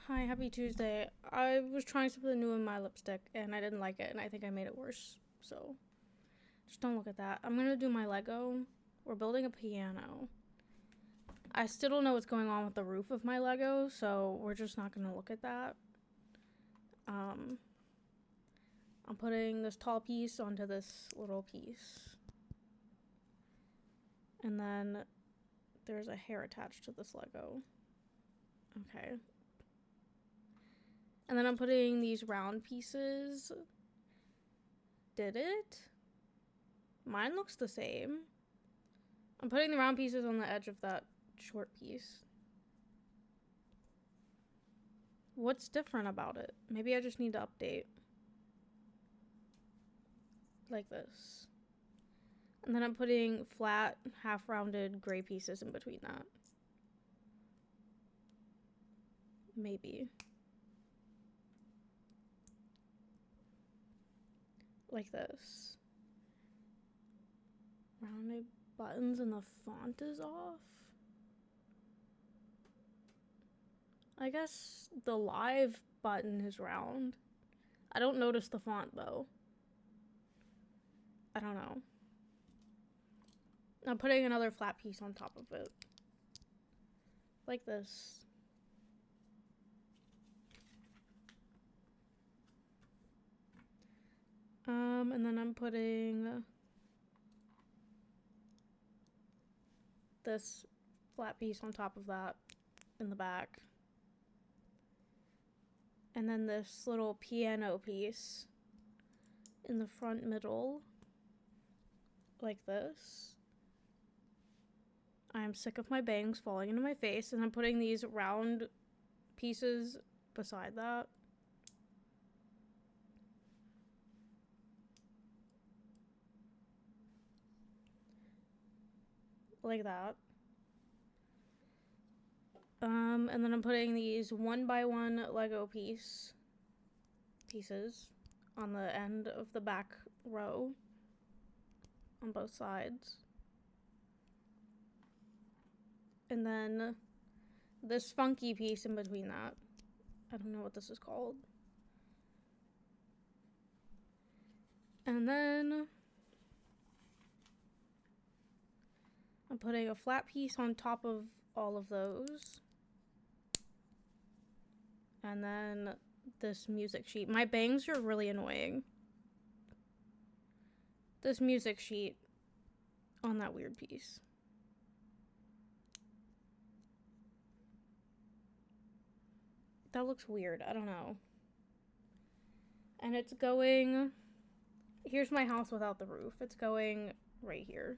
Hi, happy Tuesday. I was trying something new in my lipstick and I didn't like it and I think I made it worse. So just don't look at that. I'm gonna do my Lego. We're building a piano. I still don't know what's going on with the roof of my Lego, so we're just not gonna look at that. I'm putting this tall piece onto this little piece. And then there's a hair attached to this Lego. Okay. And then I'm putting these round pieces. Did it? Mine looks the same. I'm putting the round pieces on the edge of that short piece. What's different about it? Maybe I just need to update. Like this. And then I'm putting flat, half-rounded gray pieces in between that. Maybe. Like this. Rounded buttons and the font is off. I guess the live button is round. I don't notice the font though. I don't know. I'm putting another flat piece on top of it. Like this. And then I'm putting this flat piece on top of that in the back. And then this little piano piece in the front middle. Like this. I'm sick of my bangs falling into my face, and I'm putting these round pieces beside that. Like that. And then I'm putting these 1x1 Lego pieces on the end of the back row on both sides. And then this funky piece in between that. I don't know what this is called. And then I'm putting a flat piece on top of all of those. And then this music sheet. My bangs are really annoying. This music sheet on that weird piece. That looks weird. I don't know. And it's going... Here's my house without the roof. It's going right here.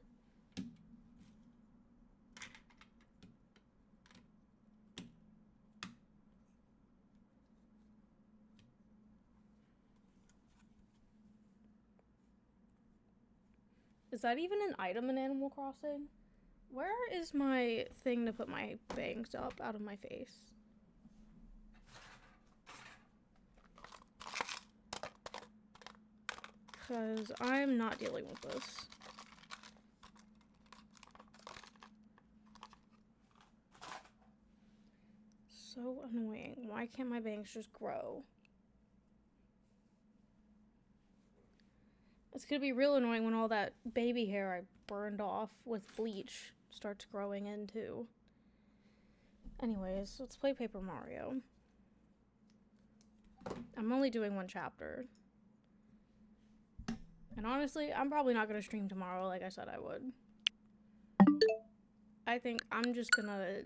Is that even an item in Animal Crossing? Where is my thing to put my bangs up out of my face? Because I'm not dealing with this. So annoying. Why can't my bangs just grow? It's gonna be real annoying when all that baby hair I burned off with bleach starts growing in too. Anyways, let's play Paper Mario. I'm only doing one chapter. And honestly, I'm probably not gonna stream tomorrow like I said I would. I think I'm just gonna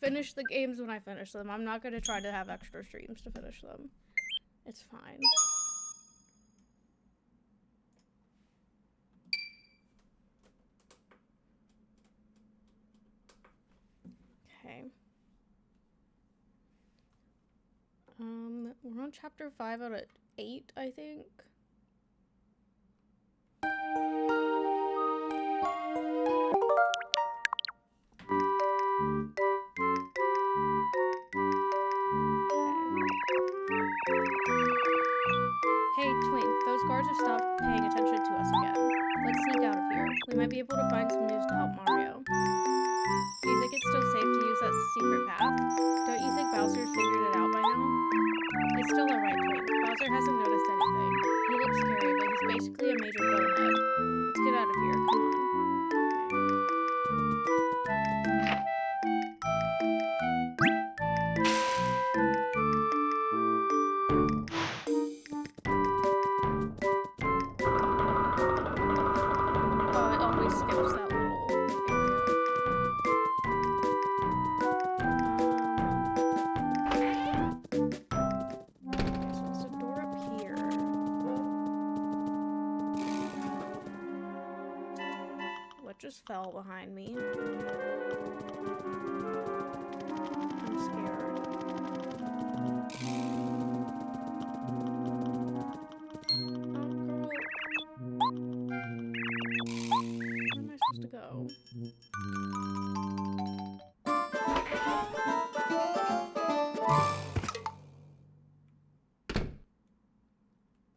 finish the games when I finish them. I'm not gonna try to have extra streams to finish them. It's fine. Okay. We're on chapter 5 out of 8, I think. Hey, Twain, those guards have stopped paying attention to us again. Let's sneak out of here. We might be able to find some news to help Mario. Do you think it's still safe to use that secret path. Don't you think Bowser's figured it out by now? It's still a right twink. Bowser hasn't noticed anything. He looks scary, but he's basically a major bonehead. Let's get out of here. Come on. Oh, it always skips that little area. Okay, so it's a door up here. What just fell behind me? I'm scared. Where am I supposed to go?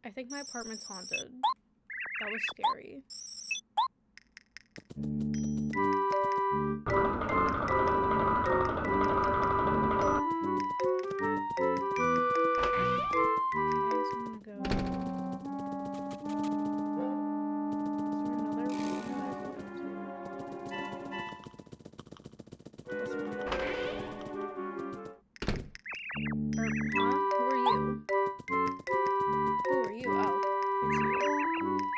I think my apartment's haunted. That was scary. Okay, so I'm gonna go. Is there another room that I can go to? This one. Huh? Who are you? Who are you? Oh, it's you.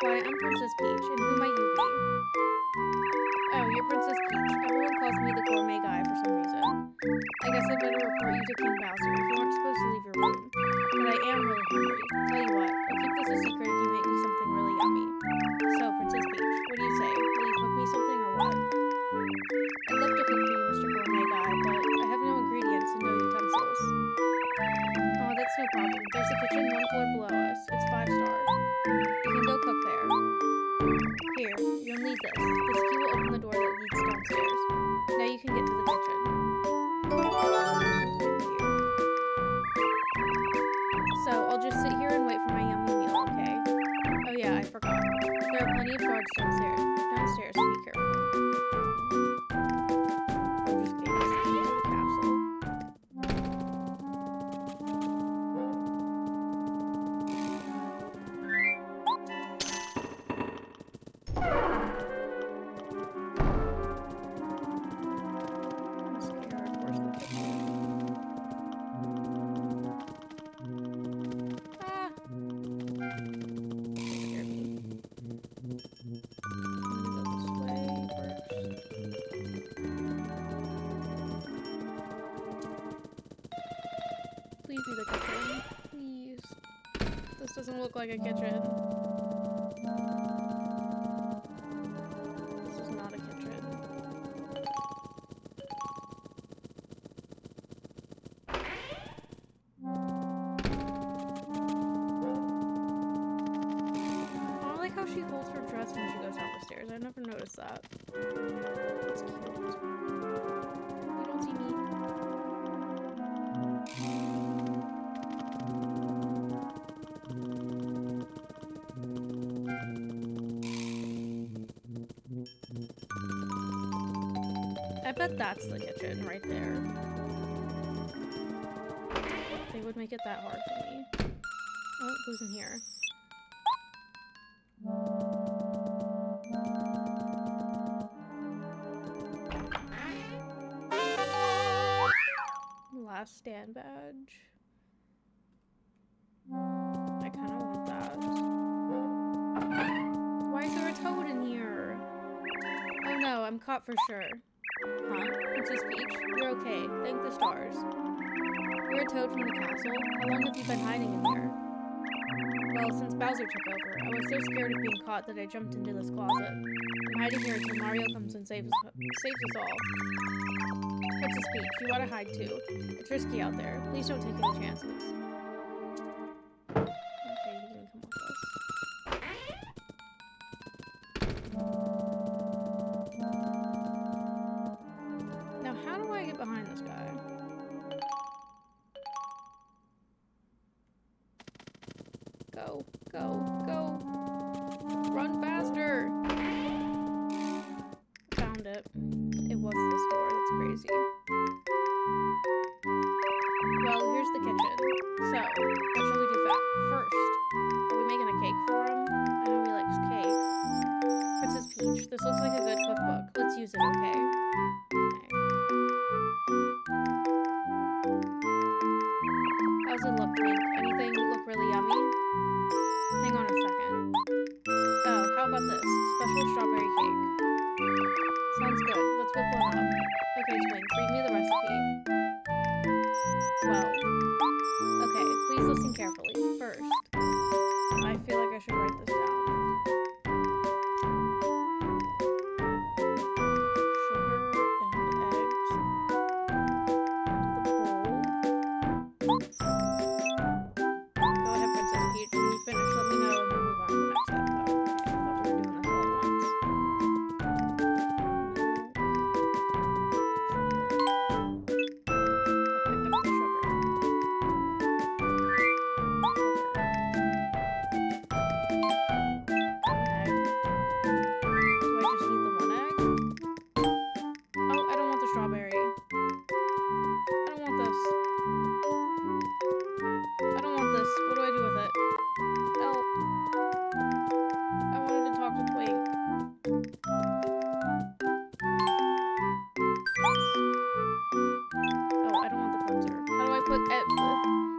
Why, I'm Princess Peach, and who might you be? Oh, you're Princess Peach. Everyone calls me the gourmet guy for some reason. I guess I better report you to King Bowser. You weren't supposed to leave your room. But I am really hungry. Tell you what, I'll keep this a secret if you make me something really yummy. So, Princess Peach, what do you say? Will you cook me something or what? I'd love to cook for you, Mr. Gourmet Guy, but I have no ingredients and no utensils. Oh, that's no problem. There's a kitchen one floor below us. It's 5 stars. You can go cook there. Here, you'll need this. This key will open the door that leads downstairs. Now you can get to the kitchen. So, I'll just sit here and wait for my yummy meal, okay? Oh yeah, I forgot. There are plenty of guards downstairs, so be careful. I'll just get used to the castle. I'm scared. Where's the kitchen? Ah! That scared me. I'm gonna go this way first. Please be the kitchen. Please. This doesn't look like a kitchen. This is not a kitchen. I like how she holds her dress when she goes down the stairs. I never noticed that. That's cute. You don't see me. I bet that's the kitchen right there. They would make it that hard for me. Oh, who's in here? Last stand badge. I kind of want that. Why is there a toad in here? Oh no, I'm caught for sure. Huh? Princess Peach? You're okay. Thank the stars. You're a toad from the castle? How long have you been hiding in here? Well, since Bowser took over, I was so scared of being caught that I jumped into this closet. I'm hiding here until Mario comes and saves us all. Princess Peach, you ought to hide too. It's risky out there. Please don't take any chances. Okay, he can come with us. Now, how do I get behind this guy? Go, go, go. Run faster. Found it. It was this door. That's crazy. use it, okay? How's it look, Pink? Anything look really yummy? Hang on a second. Oh, how about this? Special strawberry cake. Sounds good. Let's whip one up. Okay, Twink, read me the recipe. Well, okay, please listen carefully. First, I feel like I should write this down.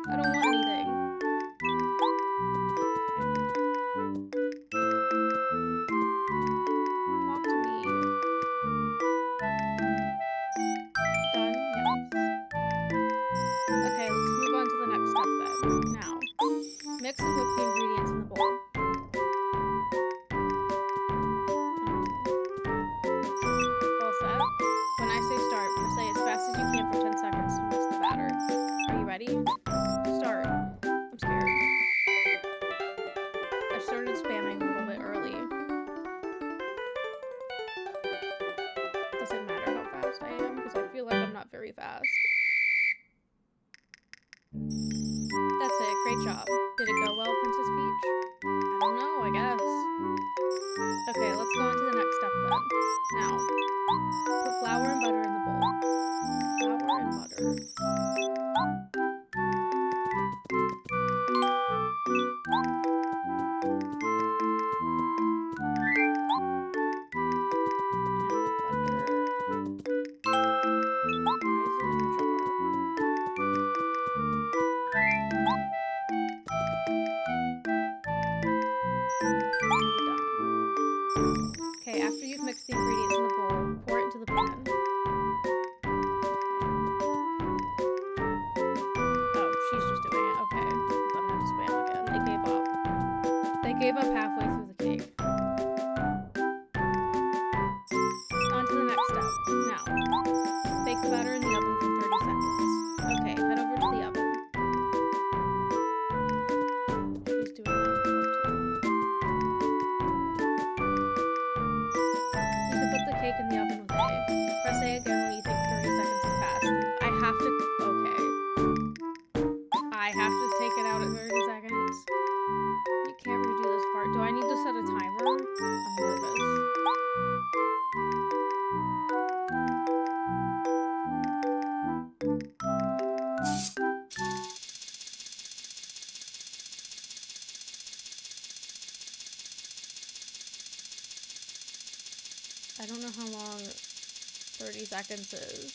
I don't want anything. Talk to me. Done? Yes. Okay, let's move on to the next step then. Now, mix and whip the ingredients in the bowl. All set? When I say start, say as fast as you can for 10 seconds to mix the batter. Are you ready? Start. I'm scared. I started spamming a little bit early. Doesn't matter how fast I am because I feel like I'm not very fast. That's it. Great job. Did it go well, Princess Peach? I don't know, I guess. Okay, let's go on to the next step then. Now, put flour and butter in the bowl. Flour and butter. Okay, after you've mixed the ingredients in the bowl, pour it into the pan. Oh, she's just doing it. Okay. Then I have to spam again. They gave up. They gave up halfway through the cake. On to the next step. Now, bake the batter in the oven for 30 seconds. Okay, head over to the oven. She's doing that herself too. Cake in the oven with A. Press A again when you think 30 seconds has passed. I have to... Okay. I have to take it out at 30 seconds. You can't redo this part. Do I need to set a timer? I'm nervous. I don't know how long 30 seconds is.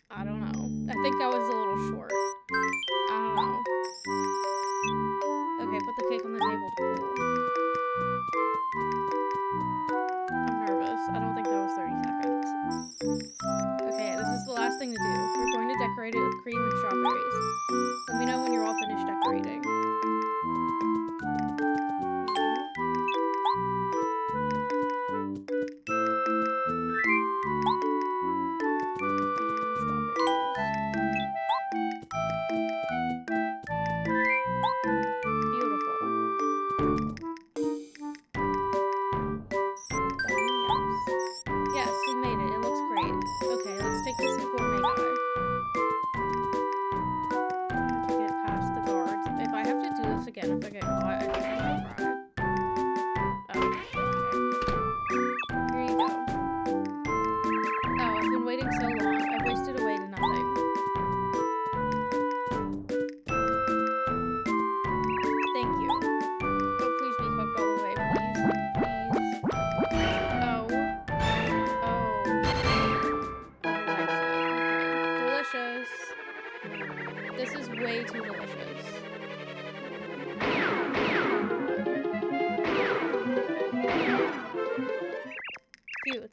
I don't know. I think I was a little short. I don't know. Okay, put the cake on the table to cool. I don't think that was 30 seconds. Okay, this is the last thing to do. We're going to decorate it with cream and strawberries. Let me know when you're all finished decorating. I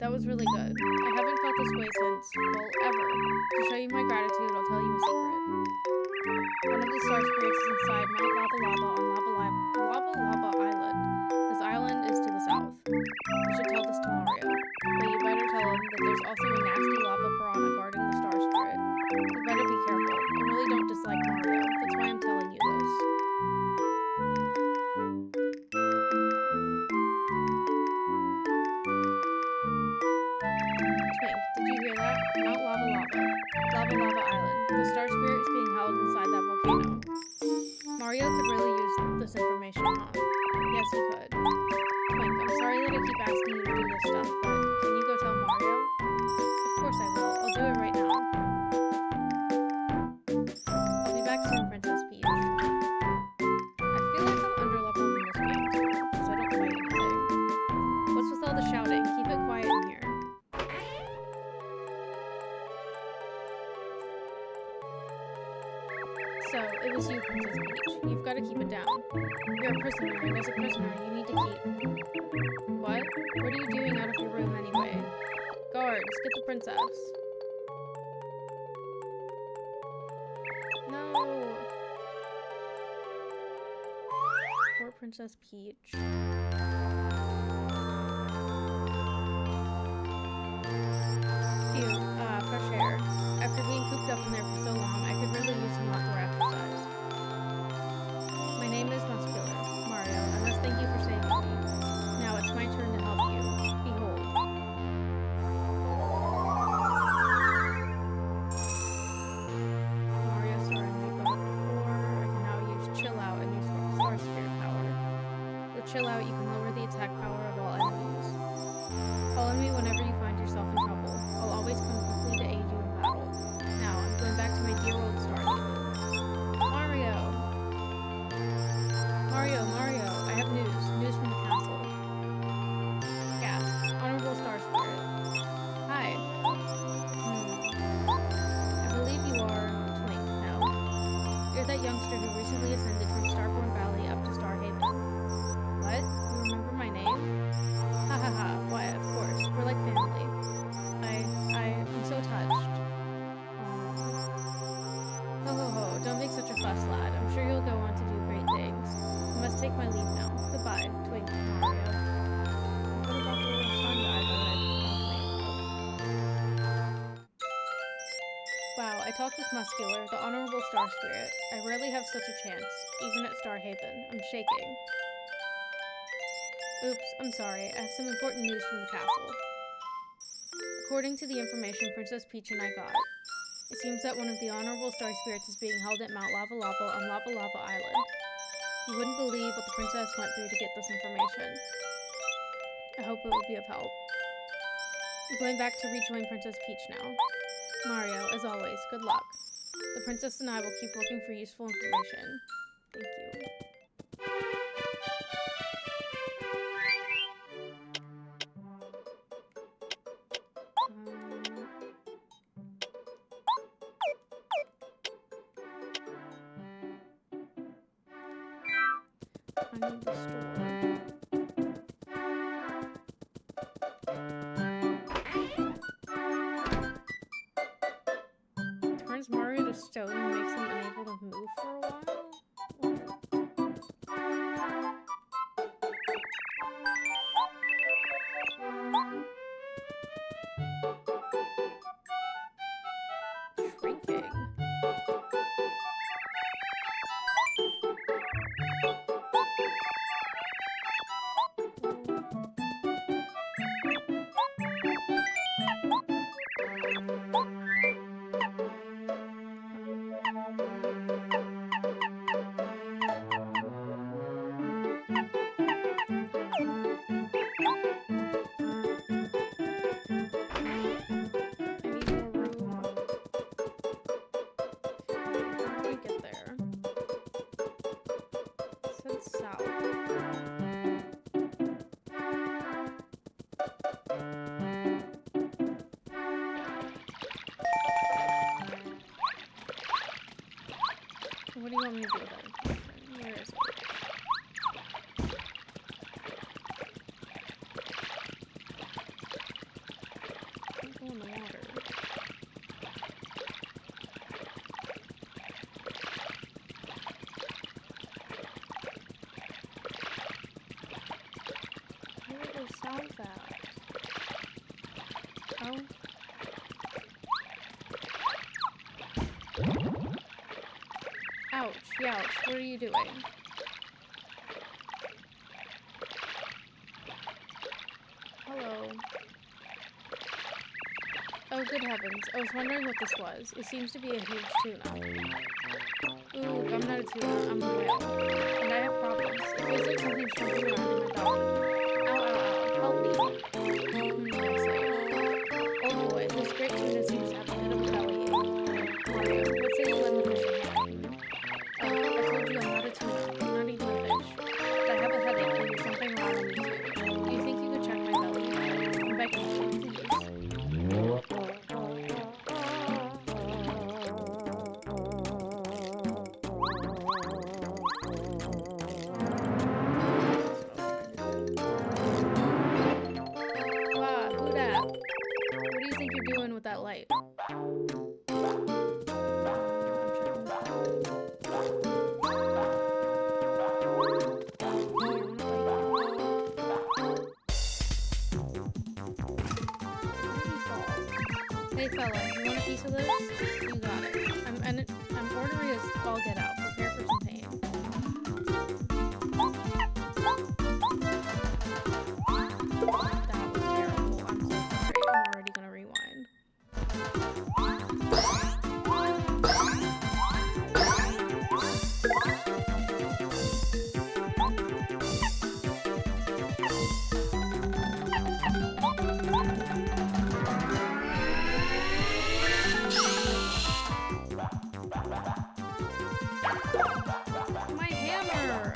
That was really good. I haven't felt this way since, well, ever. To show you my gratitude, I'll tell you a secret. One of the star spirits is inside Mount Lava Lava on Lava Lava Island. This island is to the south. You should tell this to Mario. But you better tell him that there's also a nasty lava piranha guarding the star spirit. You better be careful. I really don't dislike Mario. That's why I'm telling you this. Twink, did you hear that? Mount Lava Lava. Lava Lava Island. The star spirit is being held inside that volcano. Mario could really use this information, huh? Yes, he could. Twink, I'm sorry that I keep asking you to do this stuff, but can you go tell Mario? Of course I will. I'll do it right now. I'll be back soon, Princess Peach. I feel like I'm underleveled in this game too, because I don't fight anything. What's with all the shouting? Keep it quiet in here. So, it was you, Princess Peach. You've got to keep it down. You're a prisoner, and as a prisoner, you need to keep... What? What are you doing out of your room anyway? Guards, get the princess. No! Poor Princess Peach. Phew, fresh air. After being cooped up in there for so long, I could really use some outdoor exercise. My name is Muscular, Mario. I must thank you for saving me. Now it's my turn to help you. Behold. Mario Star and we've got it before. I can now use Chill Out and use Star Spirit power. With Chill Out, you can lower the attack power of all enemies. Call on me whenever you find yourself in trouble. I'll always come quickly to aid you in battle. Now, I'm going back to my dear old Star Haven. Mario! Mario, I have news. News from the castle. Gasp. Honorable Star Spirit. Hi. I believe you are Twink, no? You're that youngster who recently ascended from Starborn Valley up to Star Haven. What? You remember my name? Ha ha ha. Why, of course. We're like family. I'm so touched. Ho ho ho, don't make such a fuss, lad. I'm sure you'll go on to do great things. I must take my leave now. Goodbye, Twink, Mario. What about the little sun guy that I Wow, I talked with Muscular, the Honorable Star Spirit. I rarely have such a chance, even at Star Haven. I'm shaking. Oops, I'm sorry. I have some important news from the castle. According to the information Princess Peach and I got, it seems that one of the Honorable Star Spirits is being held at Mount Lava Lava on Lava Lava Island. You wouldn't believe what the princess went through to get this information. I hope it will be of help. I'm going back to rejoin Princess Peach now. Mario, as always, good luck. The princess and I will keep looking for useful information. Thank you. I need the store. Turns Mario to stone and makes him unable to move for a while? Shrinking. What do you want me to do then? Where is it? Ow. Ouch, youch, what are you doing? Hello. Oh, good heavens. I was wondering what this was. It seems to be a huge tuna. Ooh, I'm not a tuna, I'm a whale. And I have problems. It feels like something's jumping around in my belly. Ow, ow, ow. Help me. I say. Oh boy, this great tuna seems to have a bit of a bellyache. Mario, what say you lend the fish a hand? Oh, I told you I'm not a tuna. I'm not even a fish. But I have a headache and there's something wrong with me too. Do you think you could check my belly? I'm begging you, please. Wow, who dat? What do you think you're doing with that light? Hey fella, you want a piece of this? You got it. I'm ordering as all get out. Prepare for some pain. That was terrible. I'm so sorry. I'm already gonna rewind. My hammer!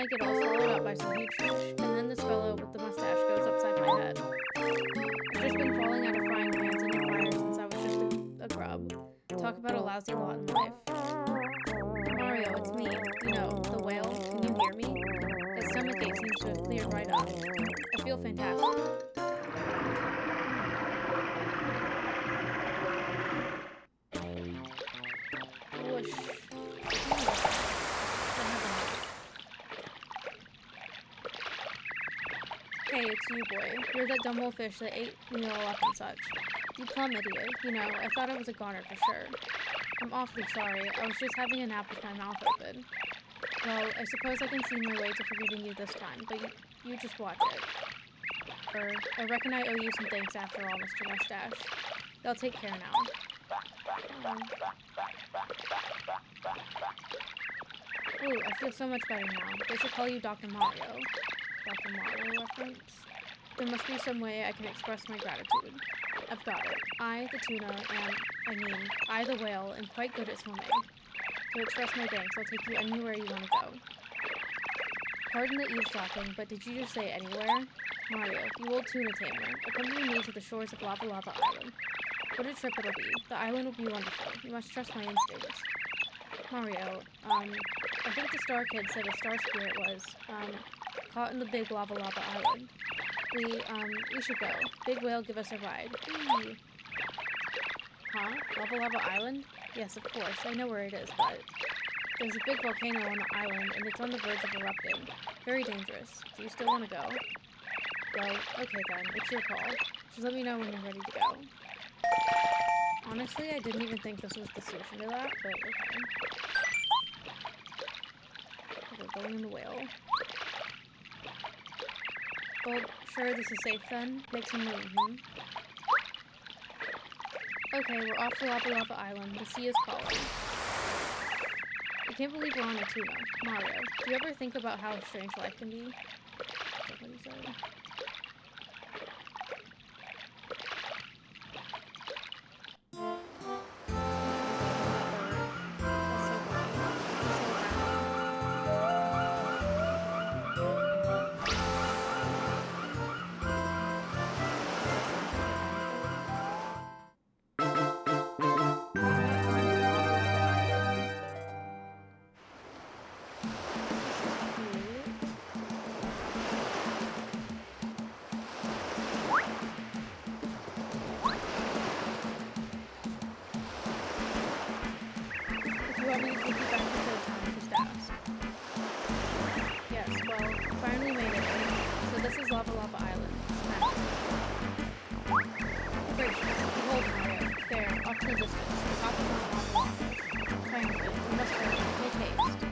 I get all swallowed up by some huge fish, and then this fellow with the mustache goes upside my head. I've just been falling out of frying pans into fire since I was just a grub. Talk about a lousy lot in life. Mario, it's me. You know, the whale. Can you hear me? That stomachache seems to have cleared right up. I feel fantastic. Whoosh. Hey, it's you, boy. You're that dumb old fish that ate me all up and such. You plumb idiot. You know, I thought I was a goner for sure. I'm awfully sorry. I was just having a nap with my mouth open. Well, I suppose I can see my way to forgiving you this time, but you just watch it. I reckon I owe you some thanks after all, Mr. Mustache. They'll take care now. Ooh, I feel so much better now. They should call you Dr. Mario. Dr. Mario reference? There must be some way I can express my gratitude. I've got it. I, the tuna, I, the whale, am quite good at swimming. To express my thanks, I'll take you anywhere you want to go. Pardon the eavesdropping, but did you just say anywhere? Mario, you old tuna tamer, accompany me to the shores of Lava Lava Island. What a trip it'll be. The island will be wonderful. You must trust my instincts. Mario, I think the Star Kid said a star spirit was, caught in the big Lava Lava Island. We should go. Big Whale, give us a ride. Whee! Huh? Lava Lava Island? Yes, of course. I know where it is, but... There's a big volcano on the island, and it's on the verge of erupting. Very dangerous. Do you still want to go? Well, okay then. It's your call. Just let me know when you're ready to go. Honestly, I didn't even think this was the solution to that, but okay. We're going in the whale. Well, sure, this is safe then. Make some room, hmm? Okay, we're off to Lava Lava Island. The sea is calling. I can't believe we're on a tuna. Mario, do you ever think about how strange life can be? Is that what he said? Lava Lava Island. Smash. Great. Behold, Mario. There, off in the distance. The top of Mount Lava Lava. Triumphant. We must hurry. Make haste.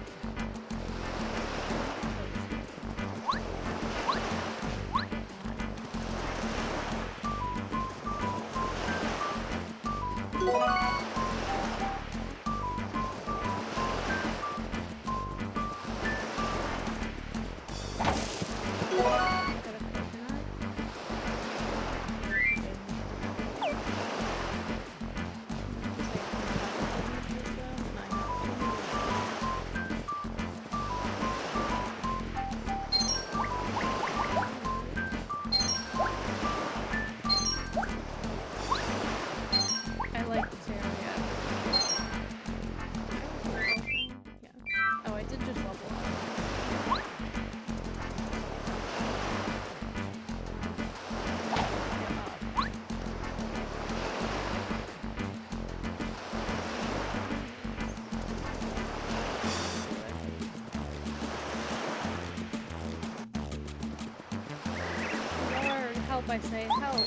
I say help.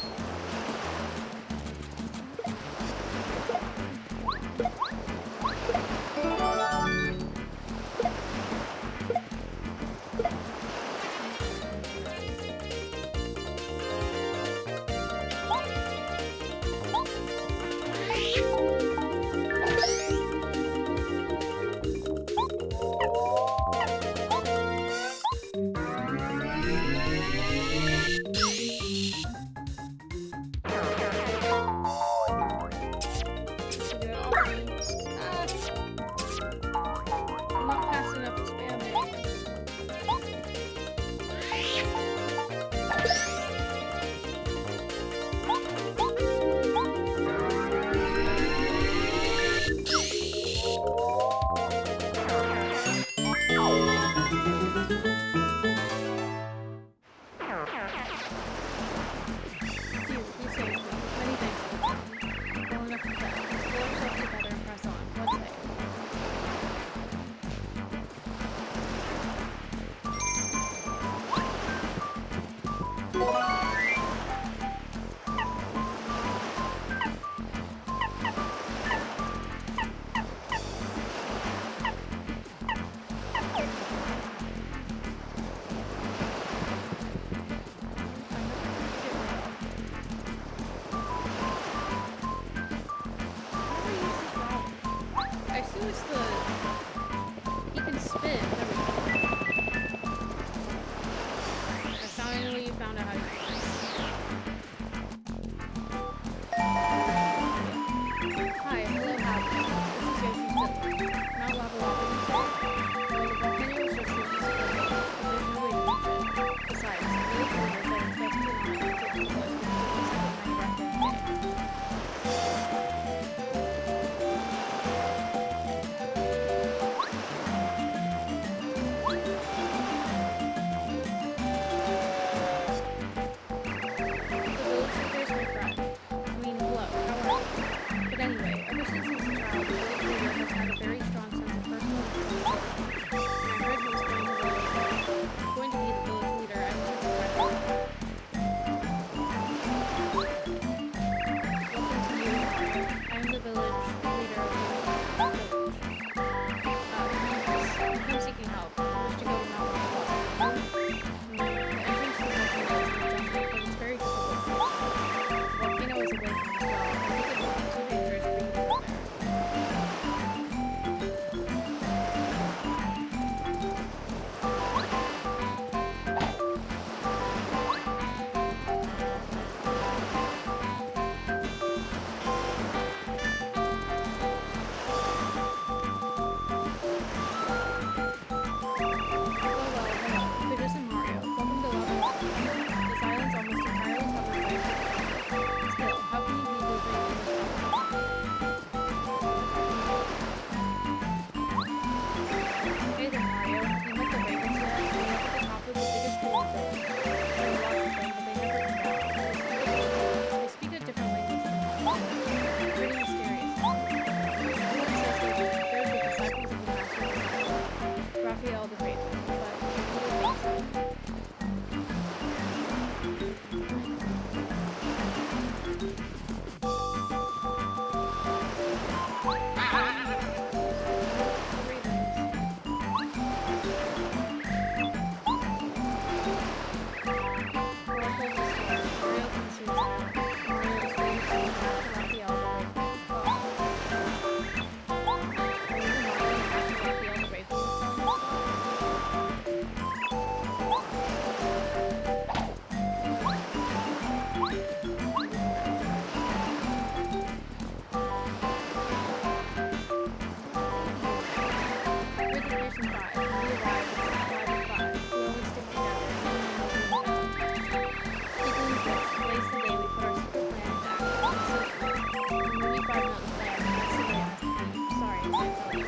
facing 5. When we arrive, it's 5 and 5. We always stick together, and then we'll move back. Speaking of which, today's the day we put our secret plan into action. When we leave 5 minutes plan, that's the way it has to be. Sorry, I can't tell you.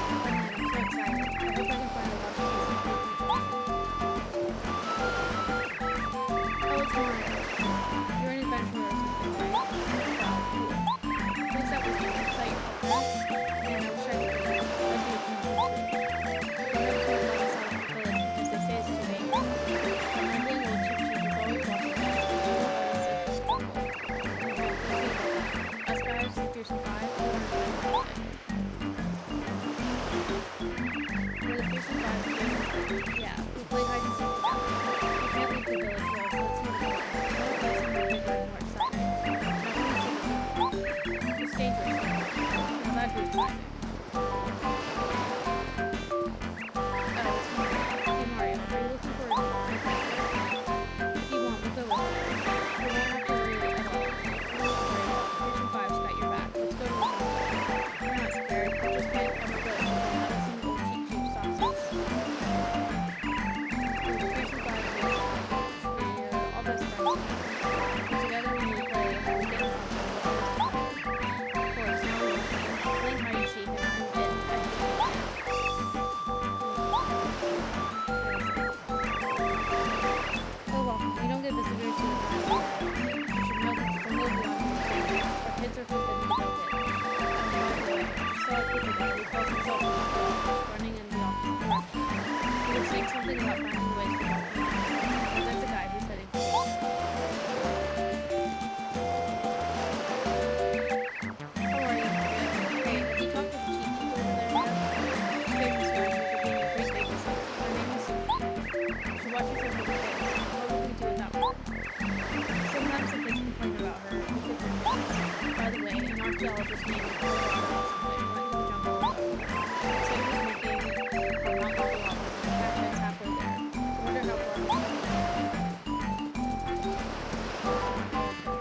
Oh man, I'm so excited. I hope I can find a lot of space and food for you. Oh, it's Mario. You're an adventurer or something, right? Wow, cool. What's up with you? Is that your partner? Man, I wish I could do that. That'd be a cool thing too. Go ahead and try to let us out of the village because they say it's too dangerous. I'm wondering what Chip Chip is always watching us. Us guys, the Fearsome Five, we want to play today. We're the Fearsome Five. Yeah, we play hide and seek together. We can't leave the village though, so it's not fun. We'll play somewhere bigger and more exciting. It's dangerous. Now that'd be exciting. Oh, it's Mario. Hey Mario, are you looking for a adventure? If you want, we'll go with you. You won't have to worry at all. Don't worry. Fearsome Five's got your back. Let's go to the village. We're not scared. We just can't ever go anywhere without us and old Cheep Cheep stops us. We're the Fearsome Five. We're all best friends. And together when we play, we get in trouble. Of course, now we won't play. Playing hide and seek, and I'm it. I hate it. Oh well, we don't get visitors to the house. You should know that the jungle belongs to the strangers, but kids are forbidden to go in. And by the way, I saw a creeper there who calls himself a monkey, running in the opposite direction. He was saying something about finding ways to help me. And there's a guy who's heading towards us. How are you? Hey, have you talked to the Cheep Cheep over there yet? She's famous here for being a great babysitter. Her name is Sophie. She watches over the kids. What would we do without her? Sometimes the kids complain about her. The kids are kids. By the way, an archaeologist named Colorado went into the jungle alone. Said he was making for Mount Lava and the cabinet's halfway there. I wonder how far he's going. The toy house is saying that it's for audience now.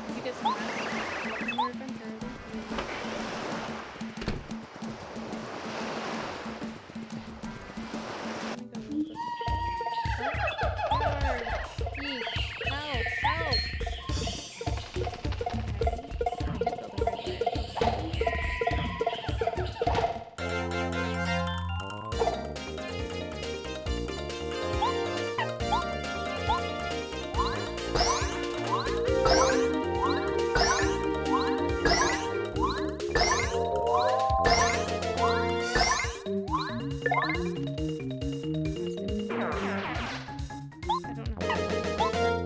Did you get some rest? Welcome to your adventure. Help! Help! I don't know how to do this.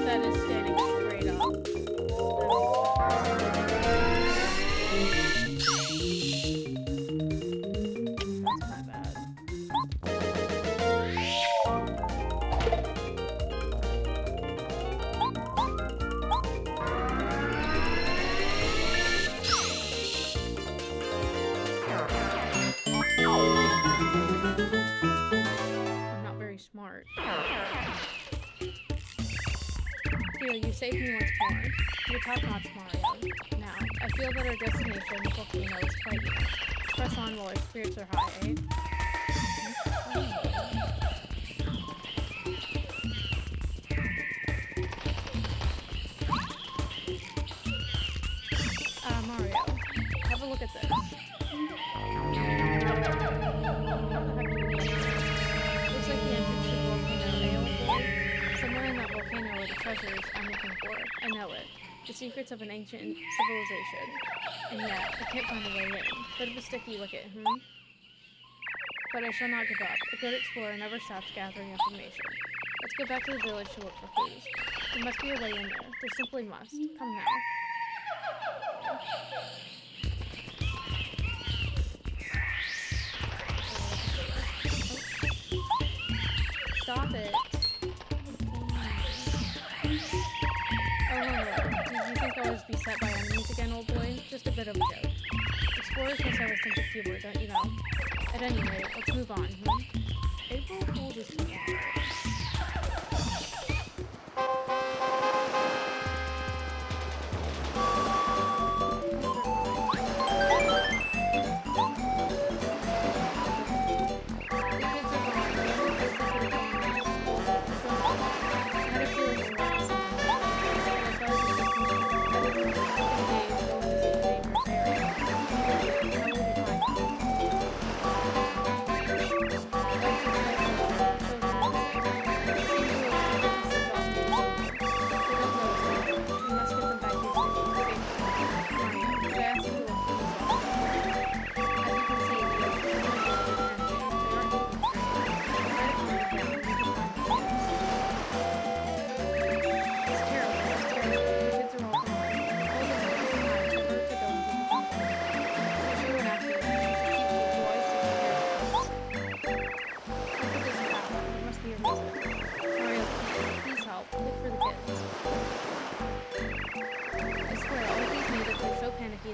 That is standing straight up. That's my bad. I'm not very smart. Here, you saved me once more. You're top-notch, Mario. Now, I feel that our destination, the volcano, is quite near. Press on while our spirits are high, eh? Mario, have a look at this. How the heck do we get here? Looks like the entrance to the volcano Aelvoid. Somewhere in that volcano are the treasures I'm looking for. I know it. the secrets of an ancient civilization. And yet, I can't find a way in. Bit of a sticky wicket, But I shall not give up. A good explorer never stops gathering information. Let's go back to the village to look for clues. There must be a way in there. There simply must. Come now. Stop it. Oh no, did you think I was beset by enemies again, old boy? Just a bit of a joke. Explorers must have a sense of humor, don't you know? At any rate, let's move on, April Fool's is tomorrow.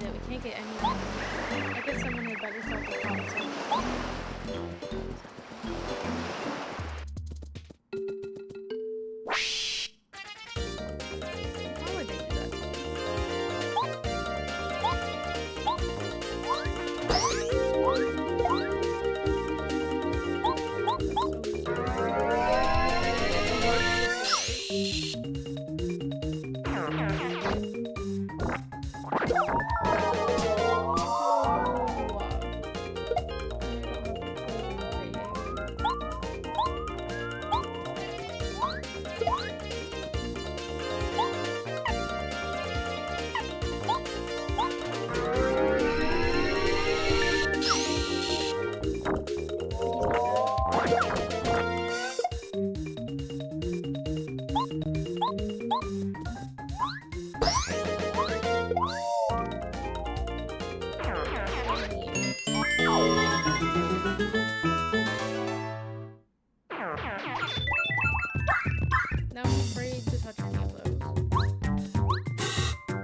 That we can't get any information. I guess someone had better solve the problem Why would they do that? Now I'm afraid to touch any of those.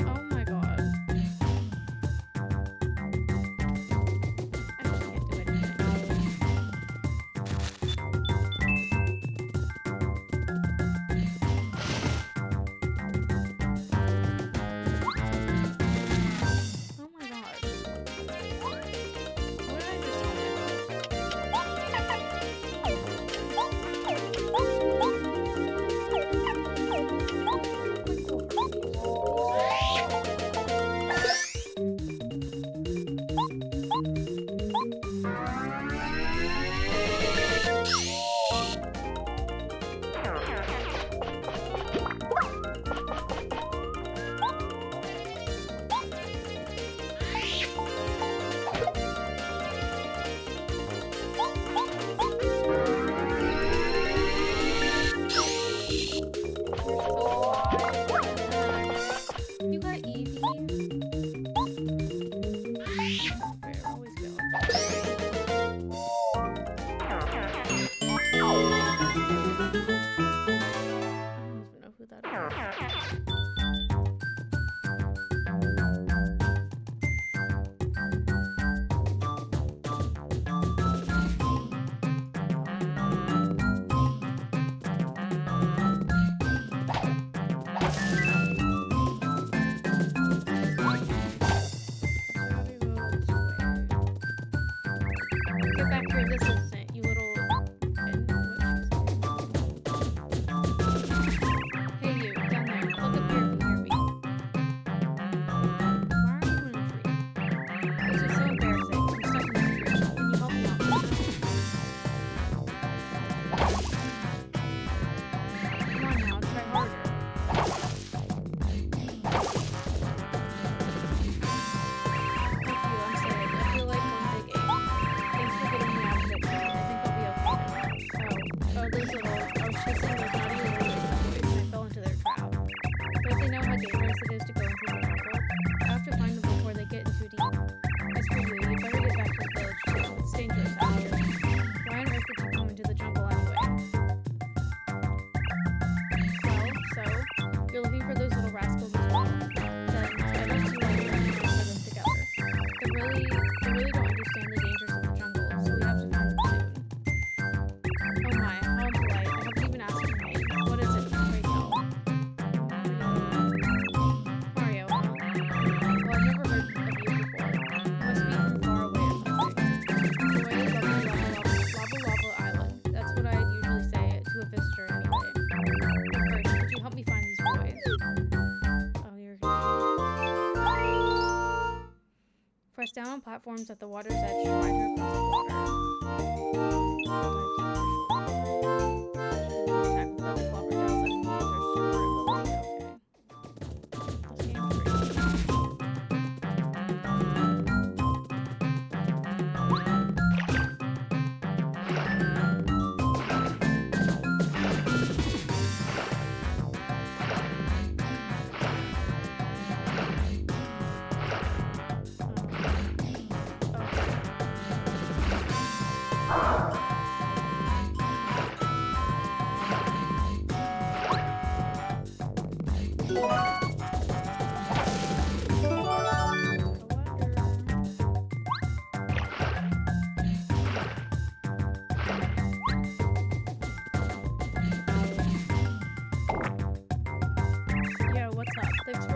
Oh my god. I can't do anything. Oh my god. What did I just tell myself? You got Evie? Fair, always go. I don't even know who that is. Press down on platforms at the water's edge to ride her across the water. Attack with other flopper tails and use their super ability. Okay. This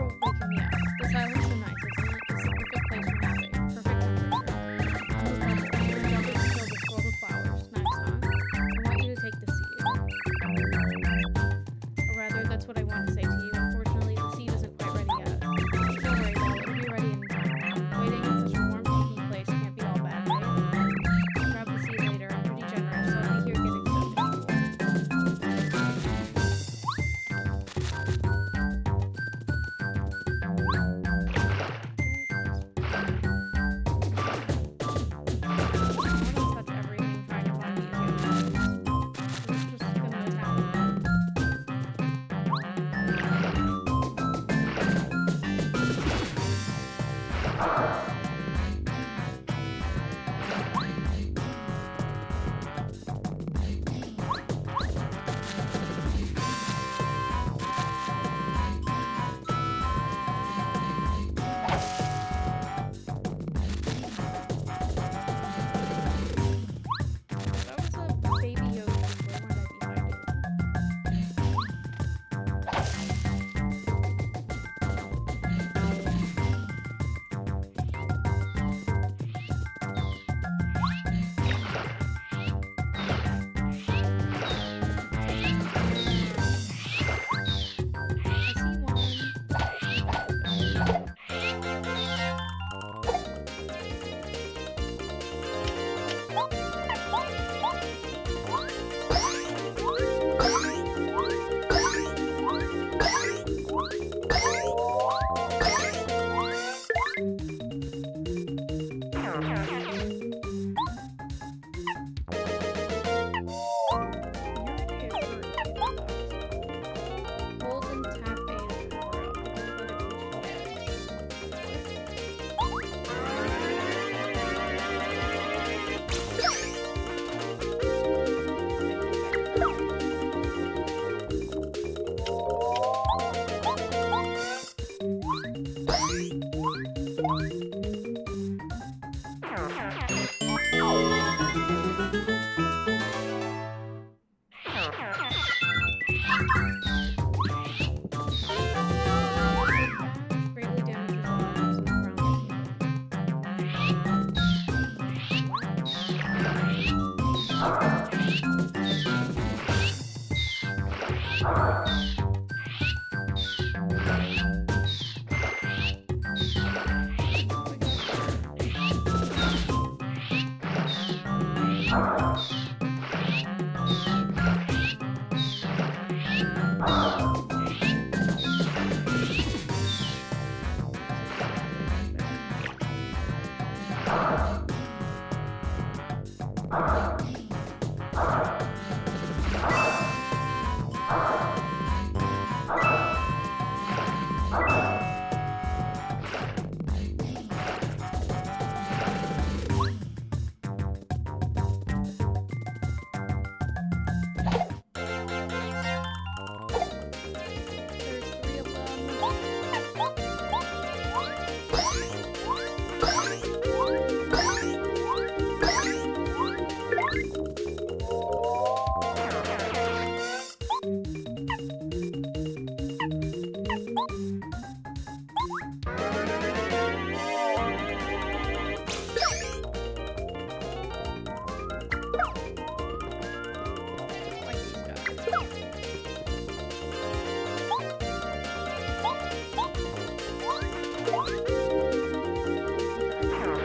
game's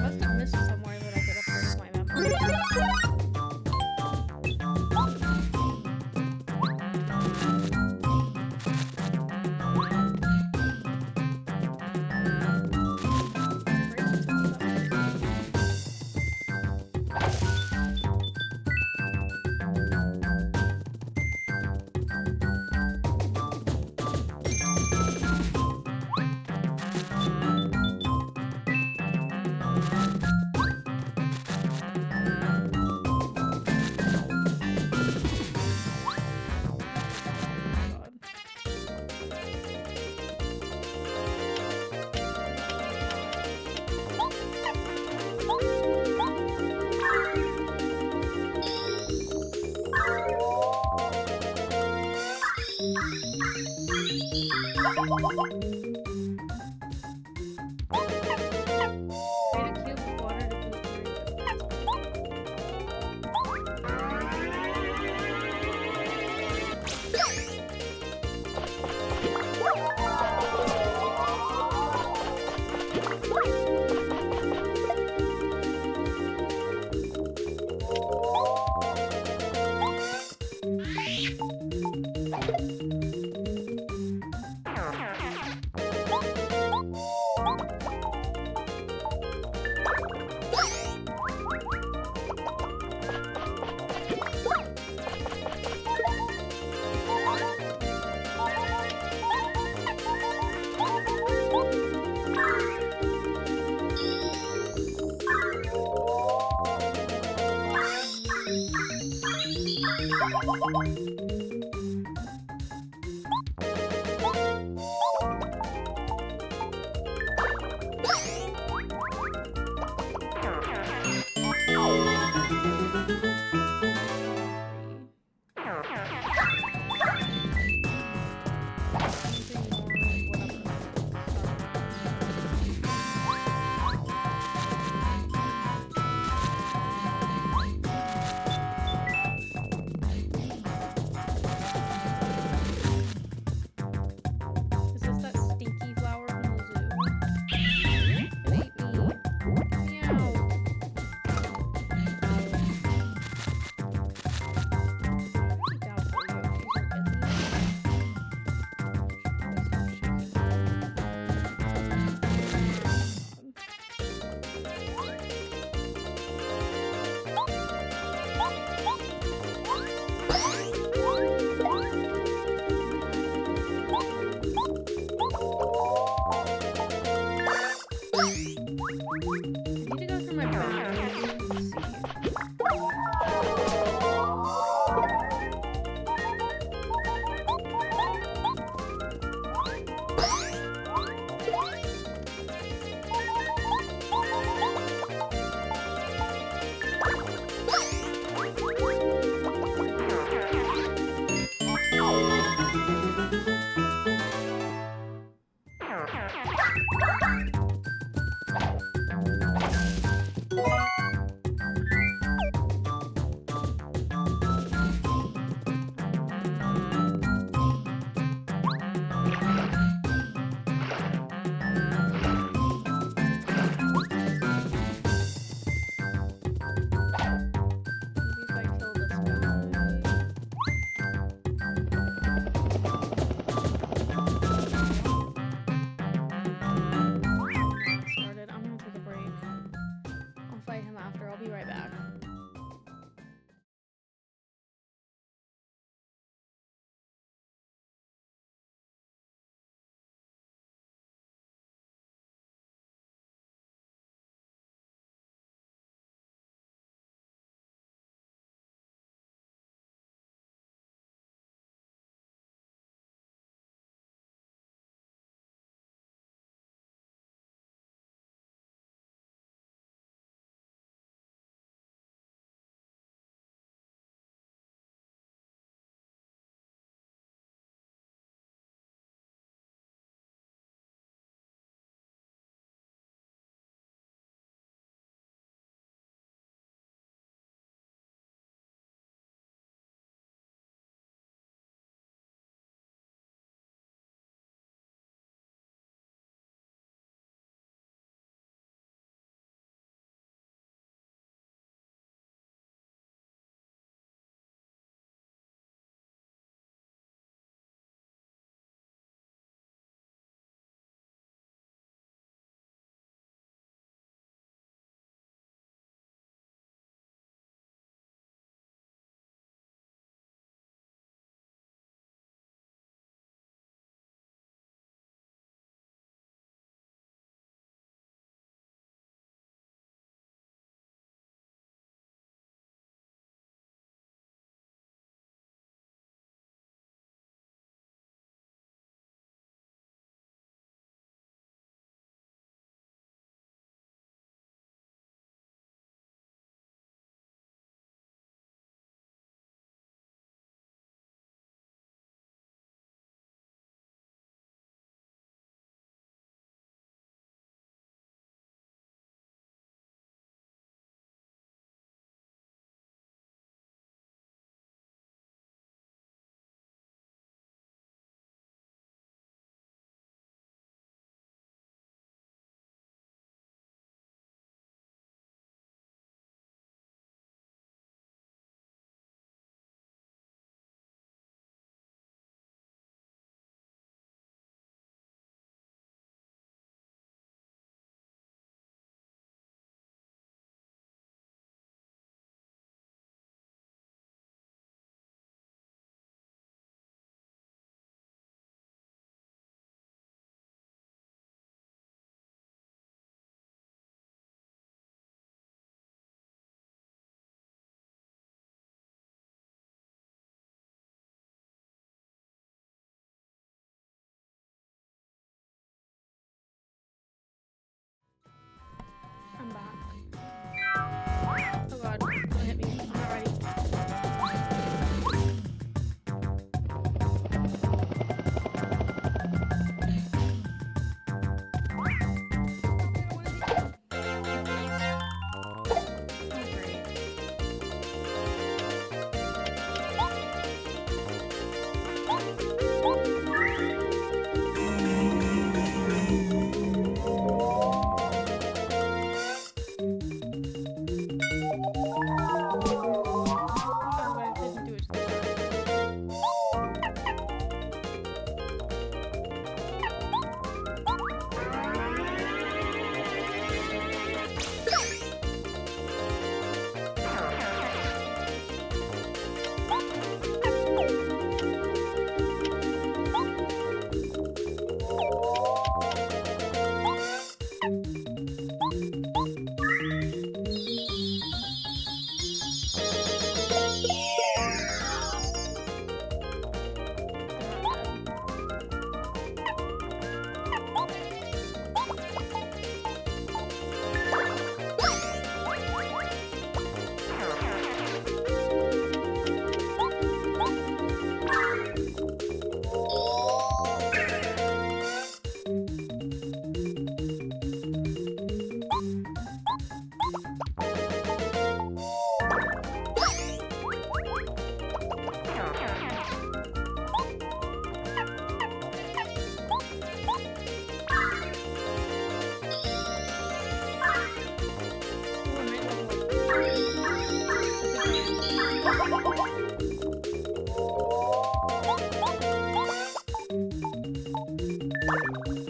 Must have missed somewhere that I could upgrade my map. Create a cube of water to boost Is this that stinky flower from the zoo? It ate me. Meow. I doubt that Yoshis are I need to go through my bags and see. Maybe if I kill this guy.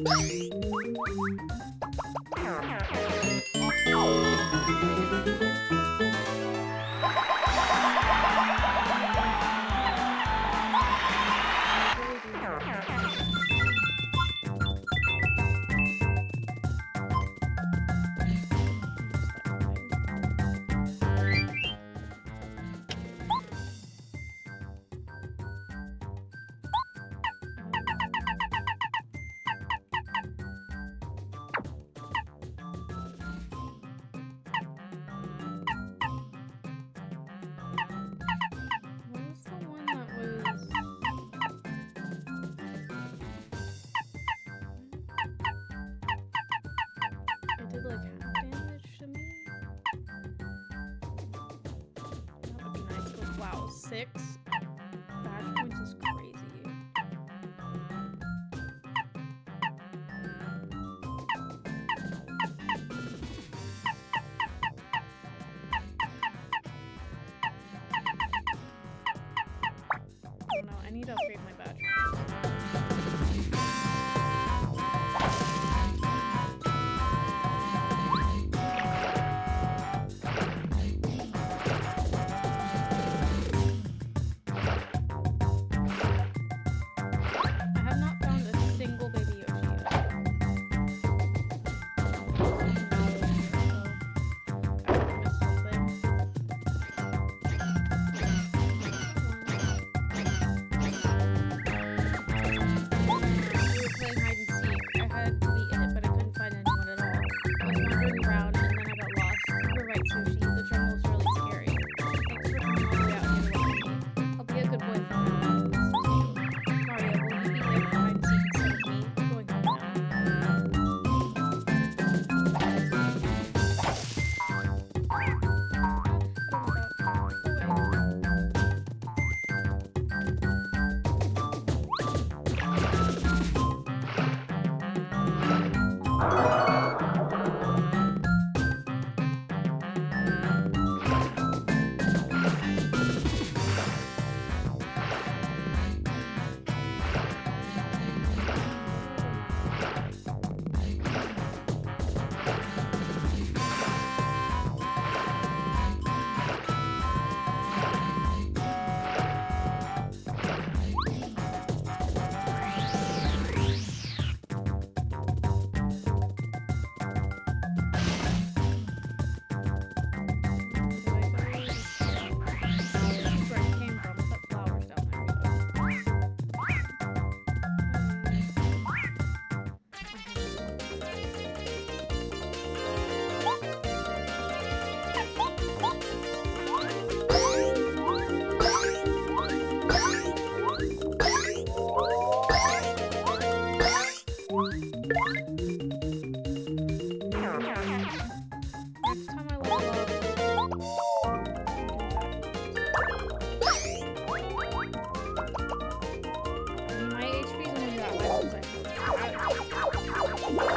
What was the one that was? It did like half damage to me. That would be nice. But wow, 6 badge points is crazy. Oh no, I need to upgrade my badge. I have not found a single baby Yoshi yet. I really missed something. We were playing hide and seek. I had to be in it, but I couldn't find anyone at all. I was wandering around and then I got lost. You're right, Sushi. The jungle is really scary. Thanks for coming all the way out here to watch me. I'll be a good boy from now on. Mario, will you be there for hide and seek instead of me? I'm going home now. Next time I level up, my HP is only that high Why do I suck at that?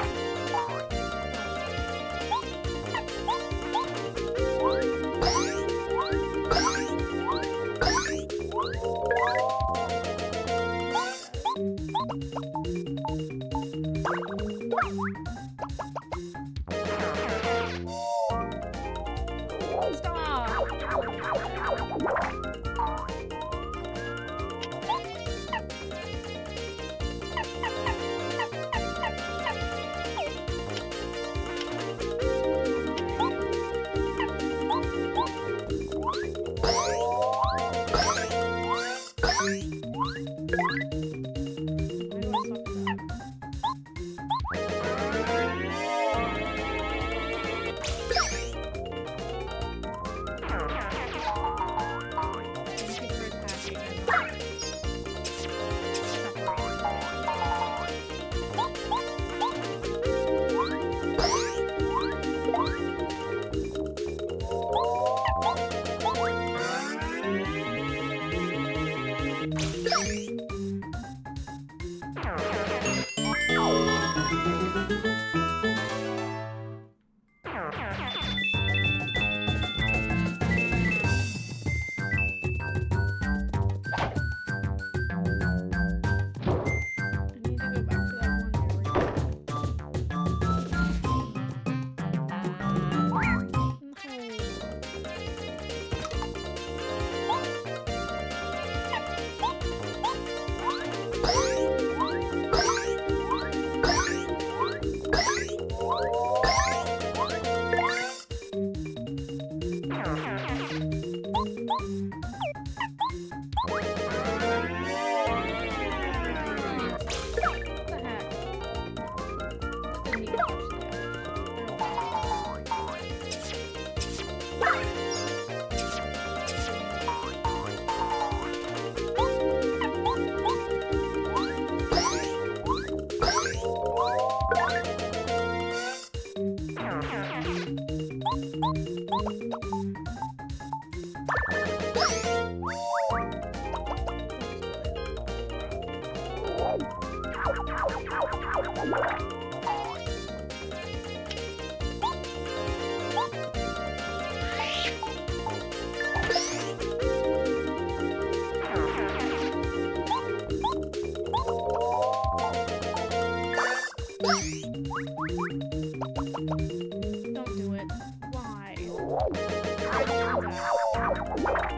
Don't do it. Why? Why do you do that?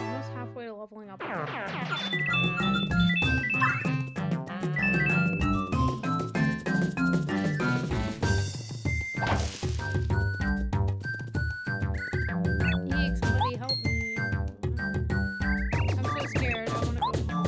Almost halfway to leveling up. Eek, somebody help me. I'm so scared. I wanna go.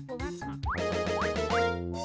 Well, that's not good.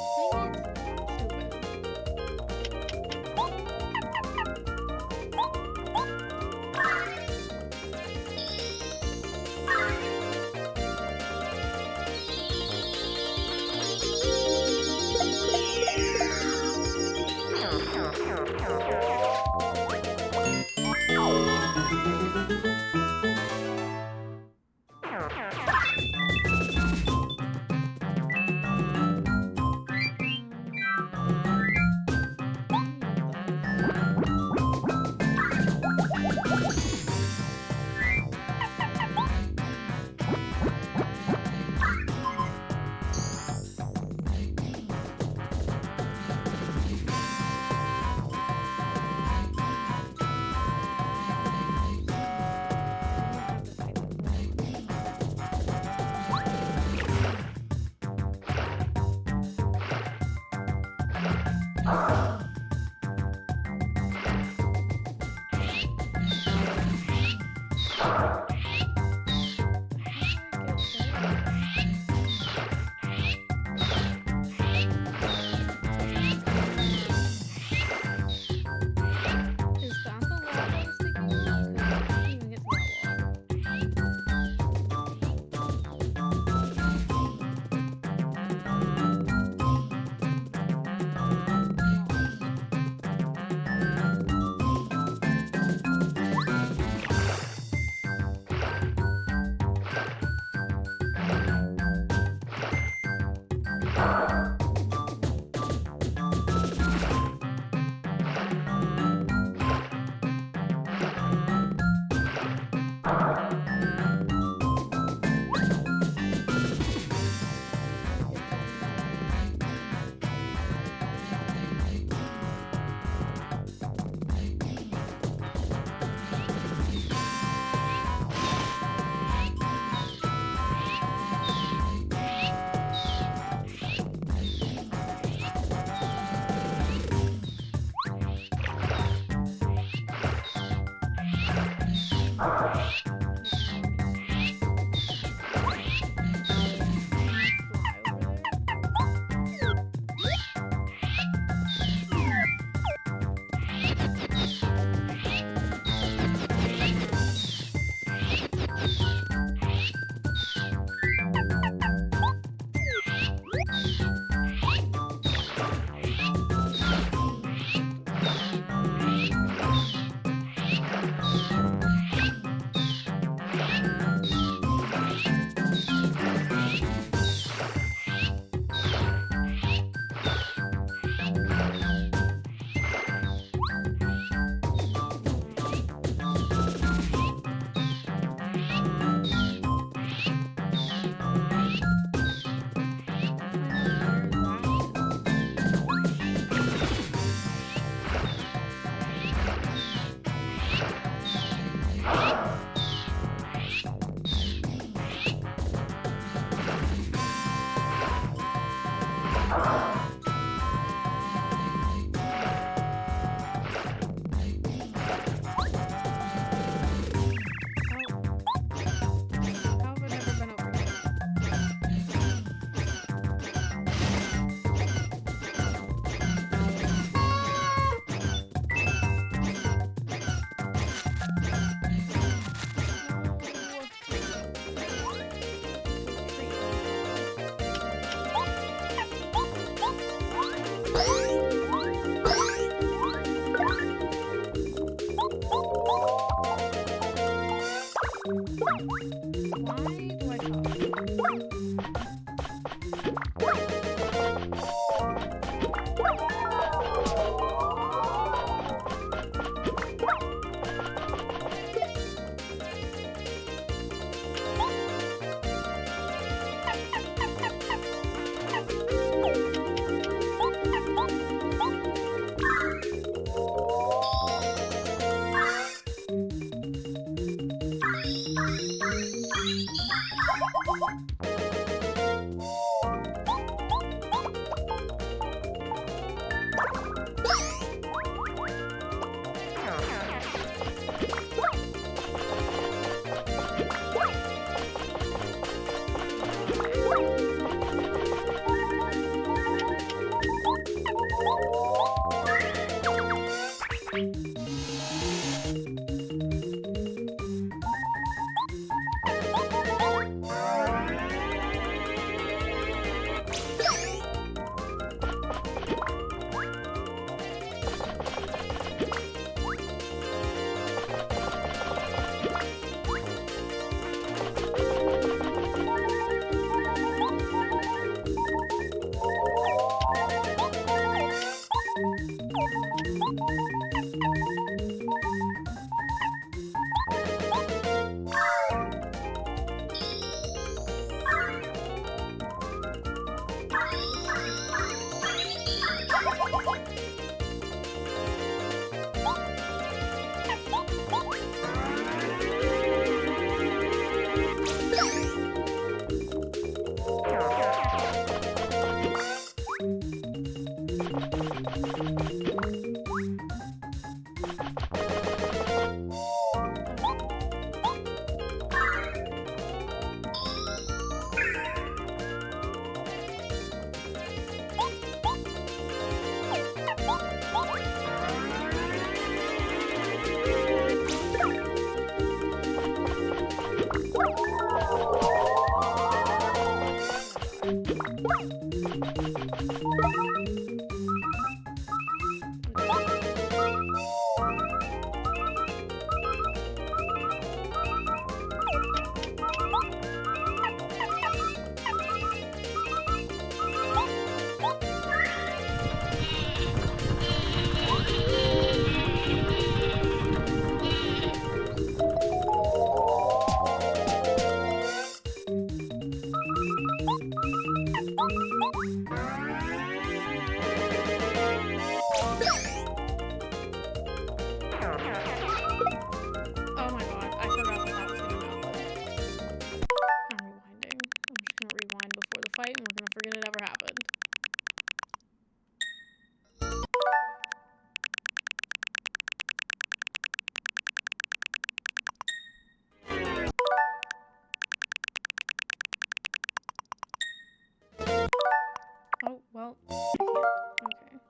Oh my god, I forgot that was gonna happen. I'm rewinding. I'm just gonna rewind before the fight and we're gonna forget it ever happened. Oh, well, I can't.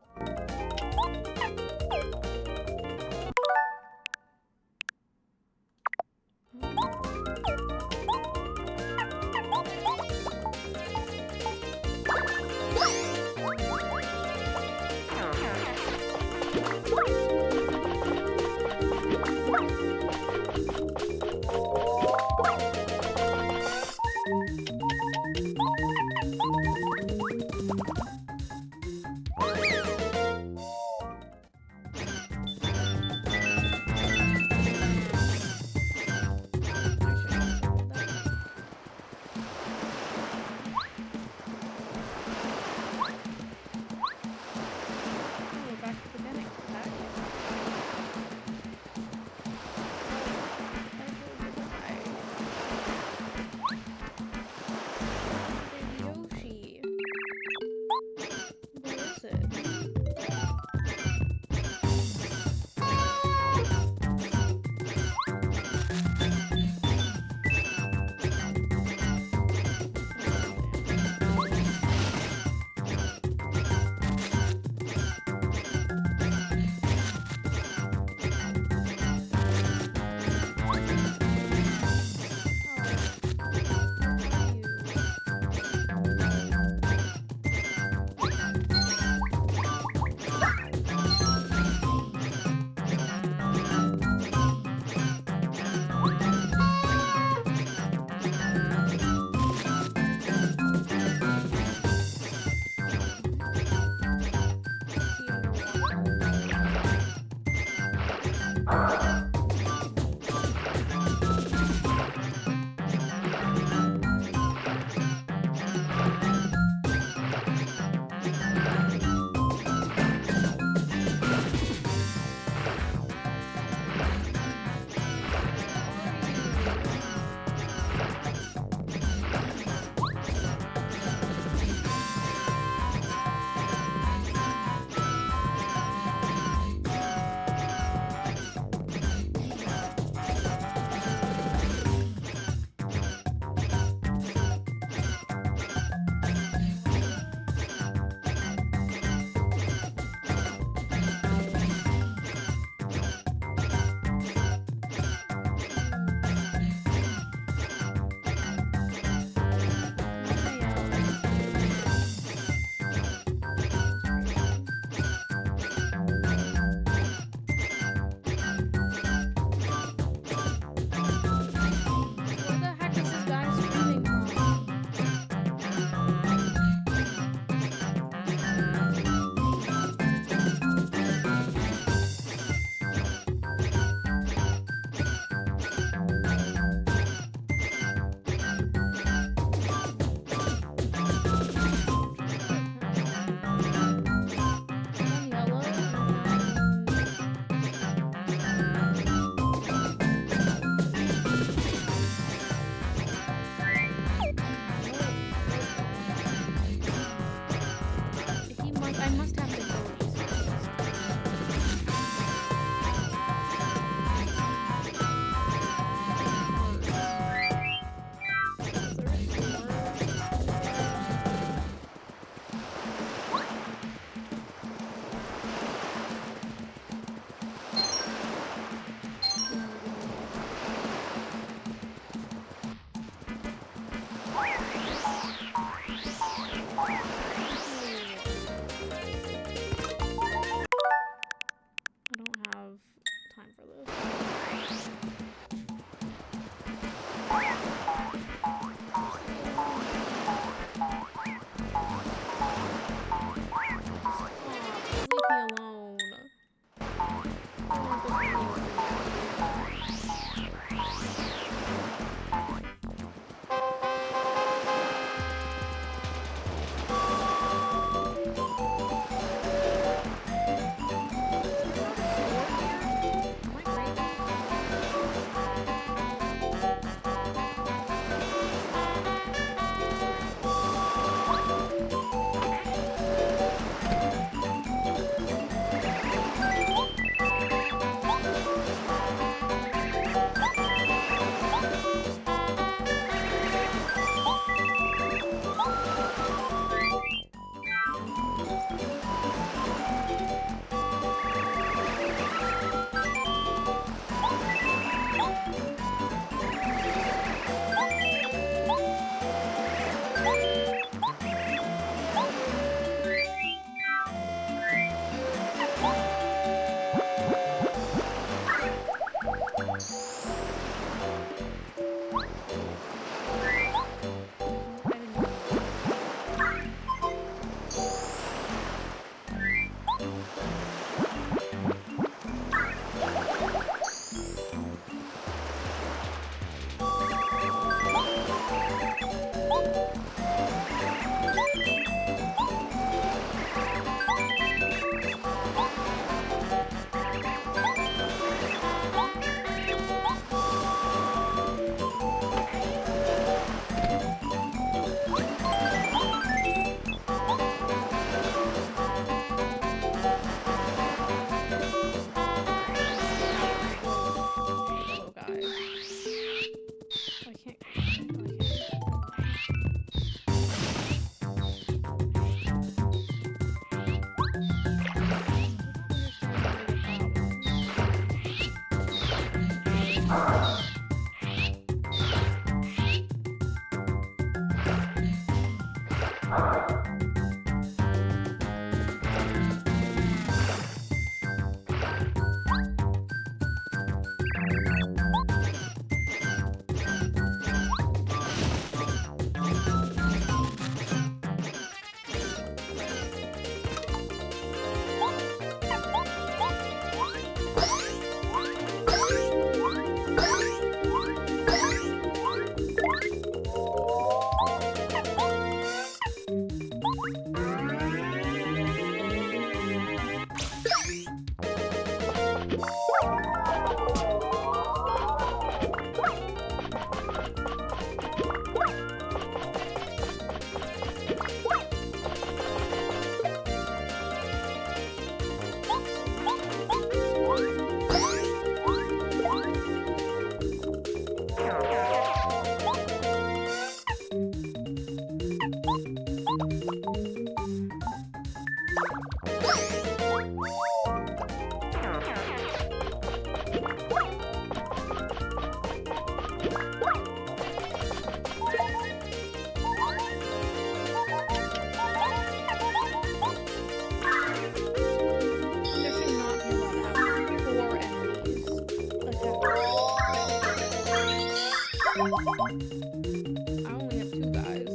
I only have 2 guys.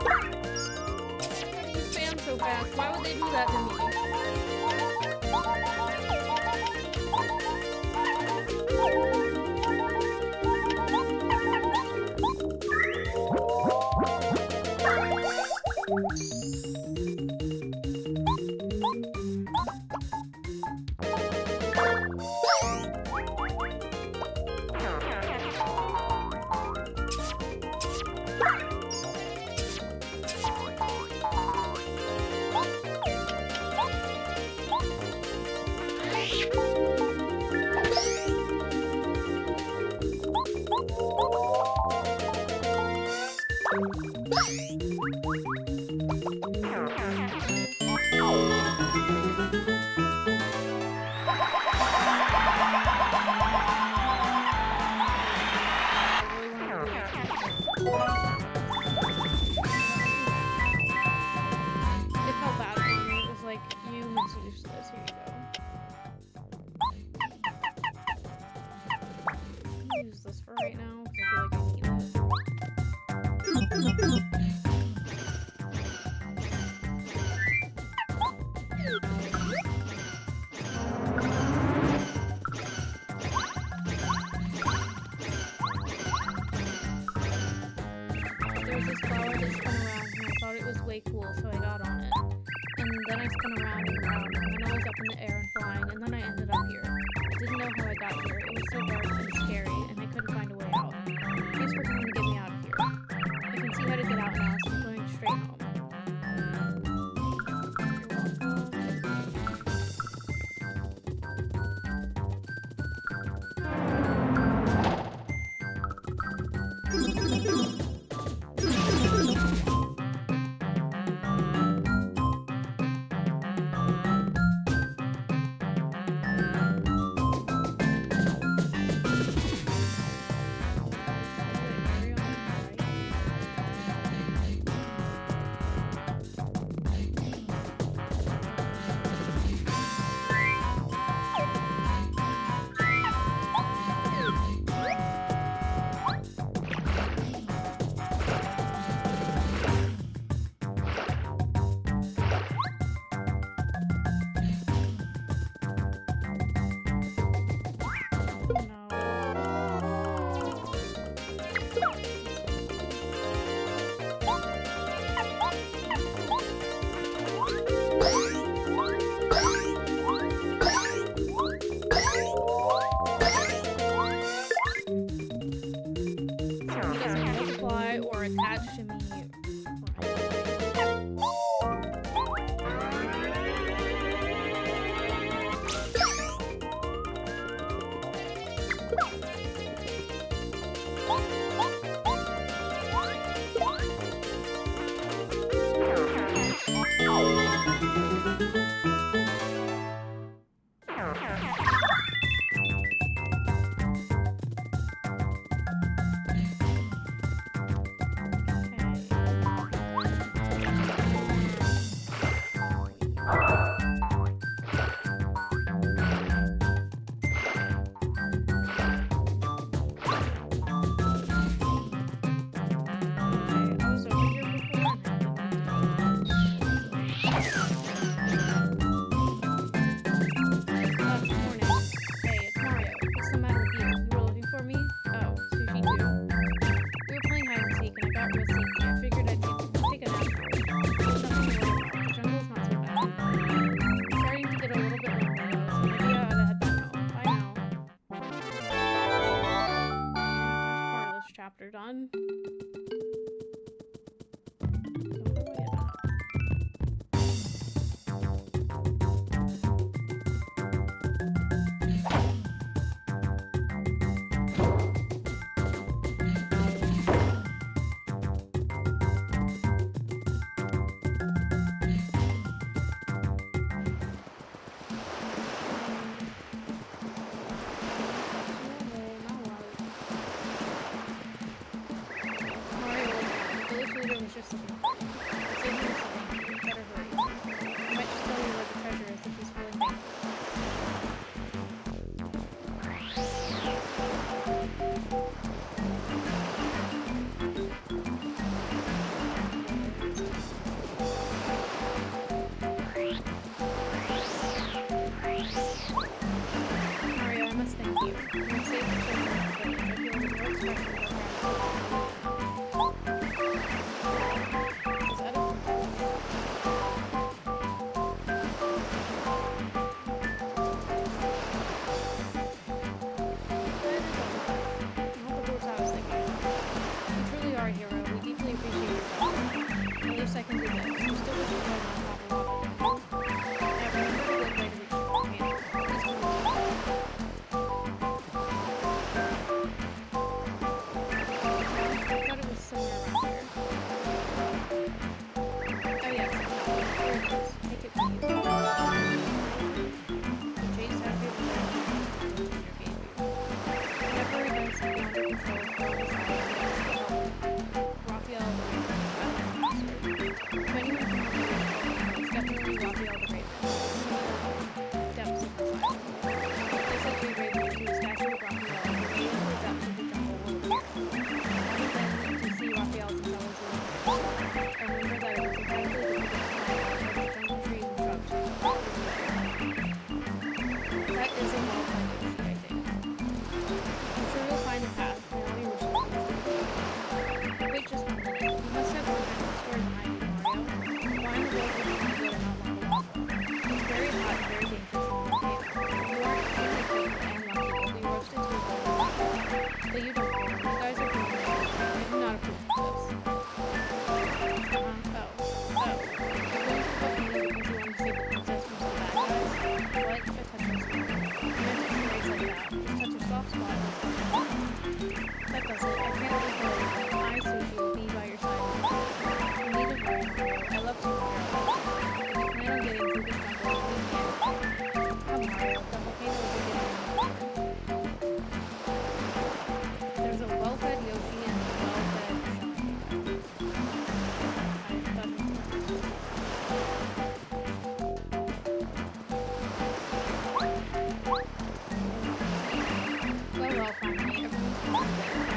You spam so fast. Why would they do that to me? It felt bad for me. It was like, you misused this. Here you go. Use this for right now because I feel like I need it. There was this flower that spun around and I thought it was way cool, so I got on it. And then I spun around and around, and then I was up in the air and flying, and then I ended up here. I didn't know how I got here. It was so dark and scary, and I couldn't find a way out. Thanks for coming to get me out of here. I can see how to get out now, so I'm going straight home. Or attached to me. Chapter done. Just looking for you. Say he was something. You better hurry. He might just tell you where the treasure is if he's feeling thankful. I can do this. I'm still wishing that I don't have a lot of them. I have a really good way to reach the volcano. Please come with me. I thought it was somewhere around here. Oh yes, here it is. Take it with you. Chase after the leader gave you. Whenever events are under control, Raphael the Raven. If anyone can help you, it's definitely Raphael the Raven. Depths of the fire. This is the Raven to a statue of Raphael in the depths of the jungle will appear. Only then to see Raphael's intelligence. I remember that it was exactly the beginning of the jungle trees and shrubs. That is a well-planned Yoshi, I think. I'm sure you'll find a path, and all your wishes will be fulfilled. Wait just one minute. You must have some kind of story behind you, Mario. Why in the world would you want to go to Mount Lava Lava? It's very hot and very dangerous in the volcano. You are extremely quick and lucky, you'll be roasted to a golden hot. But you don't care. You guys are doing it. I do not approve of this. Oh. You're going to the volcano because you want to save the princess from some bad guys? What? A touch of skin. You meant it to raise like that. Just touch a soft spot and it's fine. That does it. I can't really believe it. I, Sushi, will be by your side. You need a hurry, Mario. I love to Mario. If you plan on getting through this jungle, leave me anything. Come, Mario. The volcano is beginning. There's a well-fed Yoshi and a well-fed Shaman. I thought it was well, finally, everyone's come to bed. Now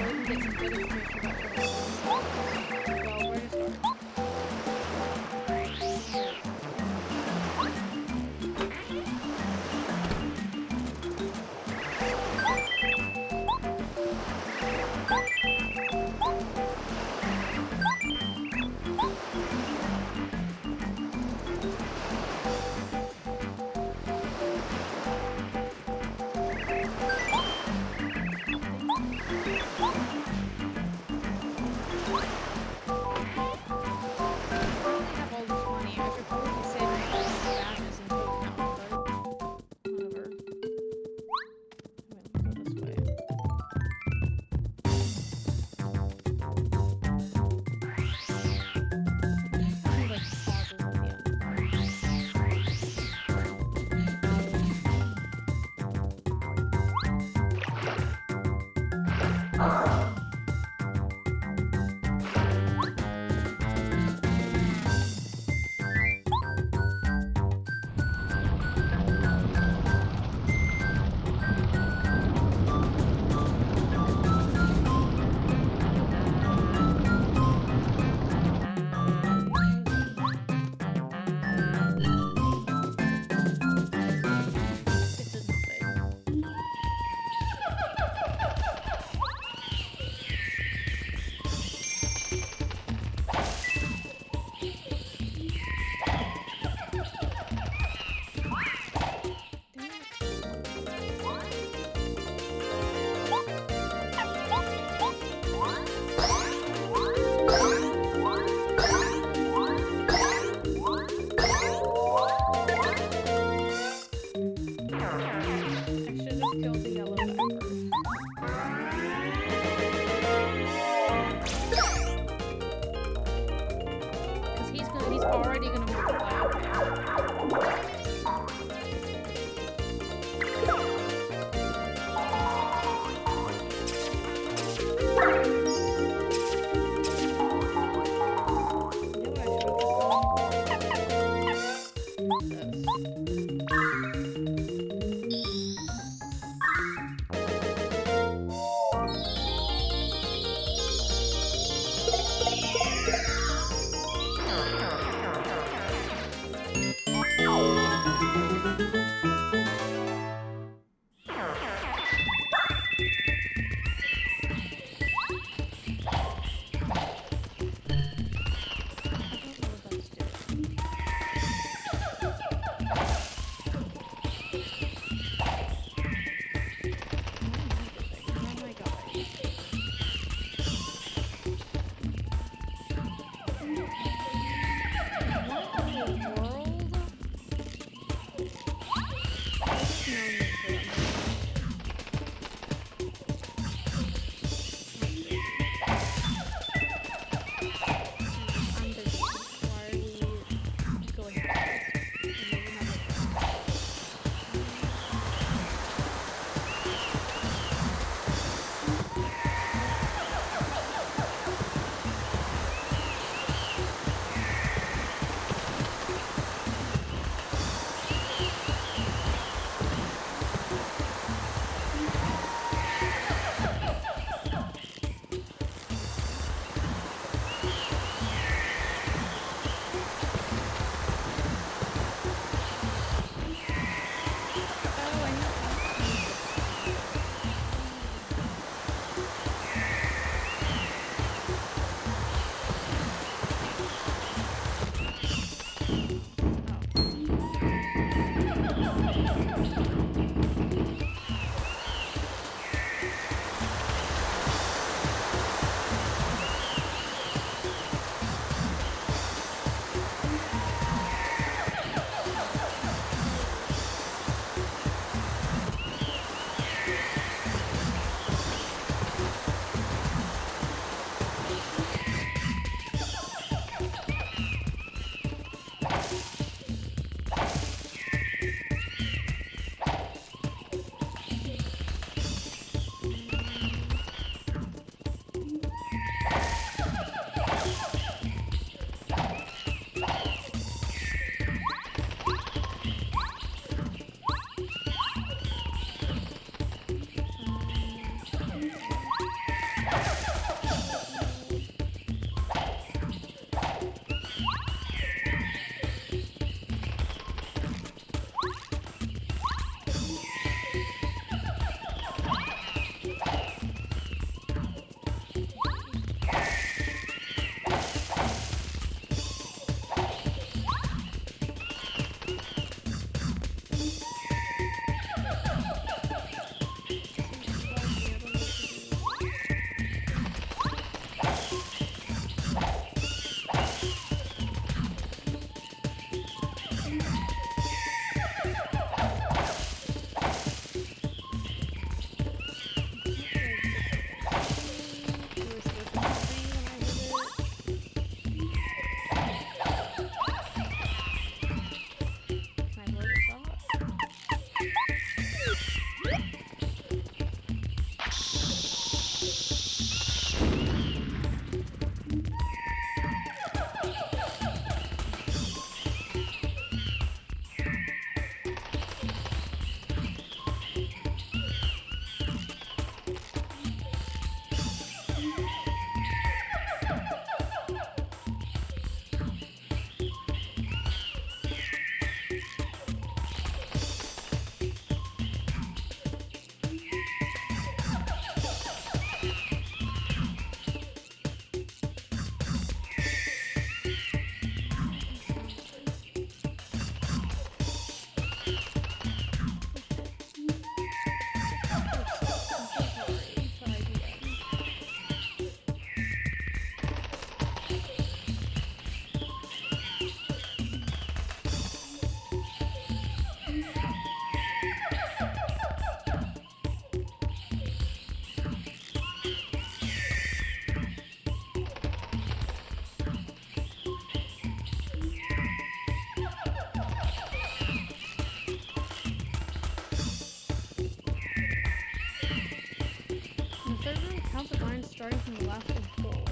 we can get some good information about Turtles. Well, where to start? Oh. starting from the left and pull.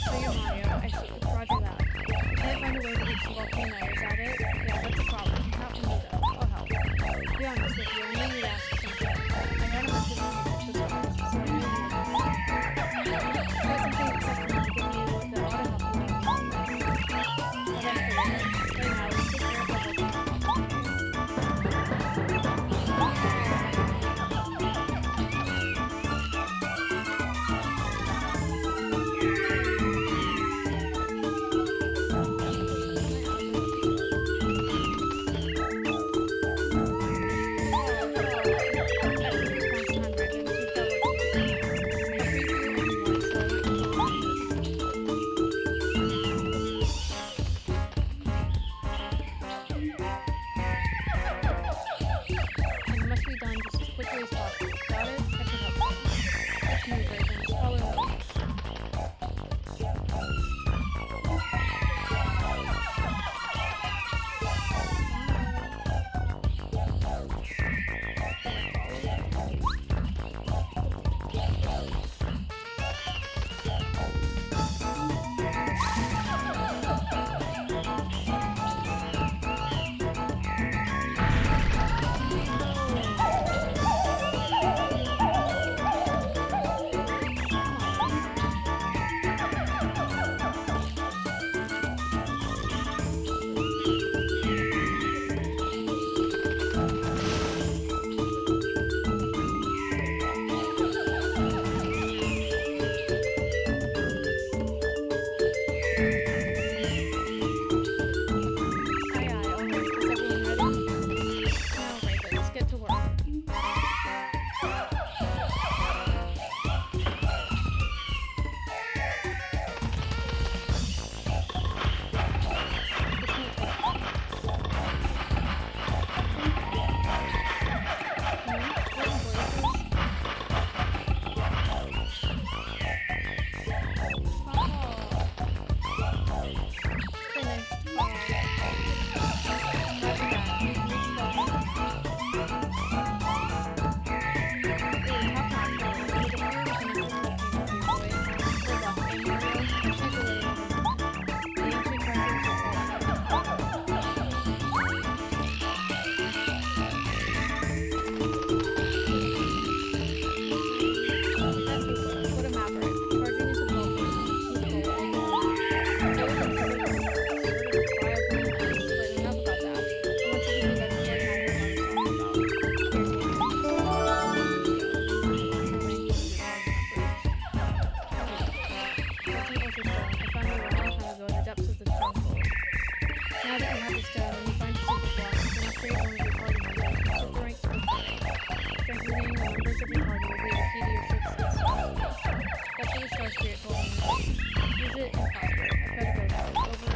show you Mario. I see. Roger that. I can't find a way to reach the volcano. Is that it? Yeah, that's a problem. Not for me though. I'll help. To be honest with you, I knew you'd ask something. I got a message from the stars, so I knew you'd ask. I got something exceptional to give you that ought to help you along the way. But that's for later. Right now, let's take care of the volcano problem. And it must be done just as quickly as possible. Got it? I should help you. Let's move, Ravens. Follow me. Aye, aye, all right. Is everyone ready? Now, Ravens, get to work. This may take what in blazes? Finished. Roger that. We've reached volcano. Ooh, top notch, Mario. With a few connected volcano for your boy. Good luck, eh, Mario? I'll see you later. The ancient treasures are falling. What a maverick. Charging into the volcano. He's bold. I would consider him sort of viable, but enough about that. I want you to do that again I heard Mario talking about. Here, take it. That's an ultra stone. I found it a long time ago in the depths of the jungle. Now that you have the stone and you find the secret block, you can upgrade one of your party members and set the ranks quickly. Strengthening the members of your party will be the key to your success. That's what the Star Spirit told me. Use it and prosper. I better go now. Over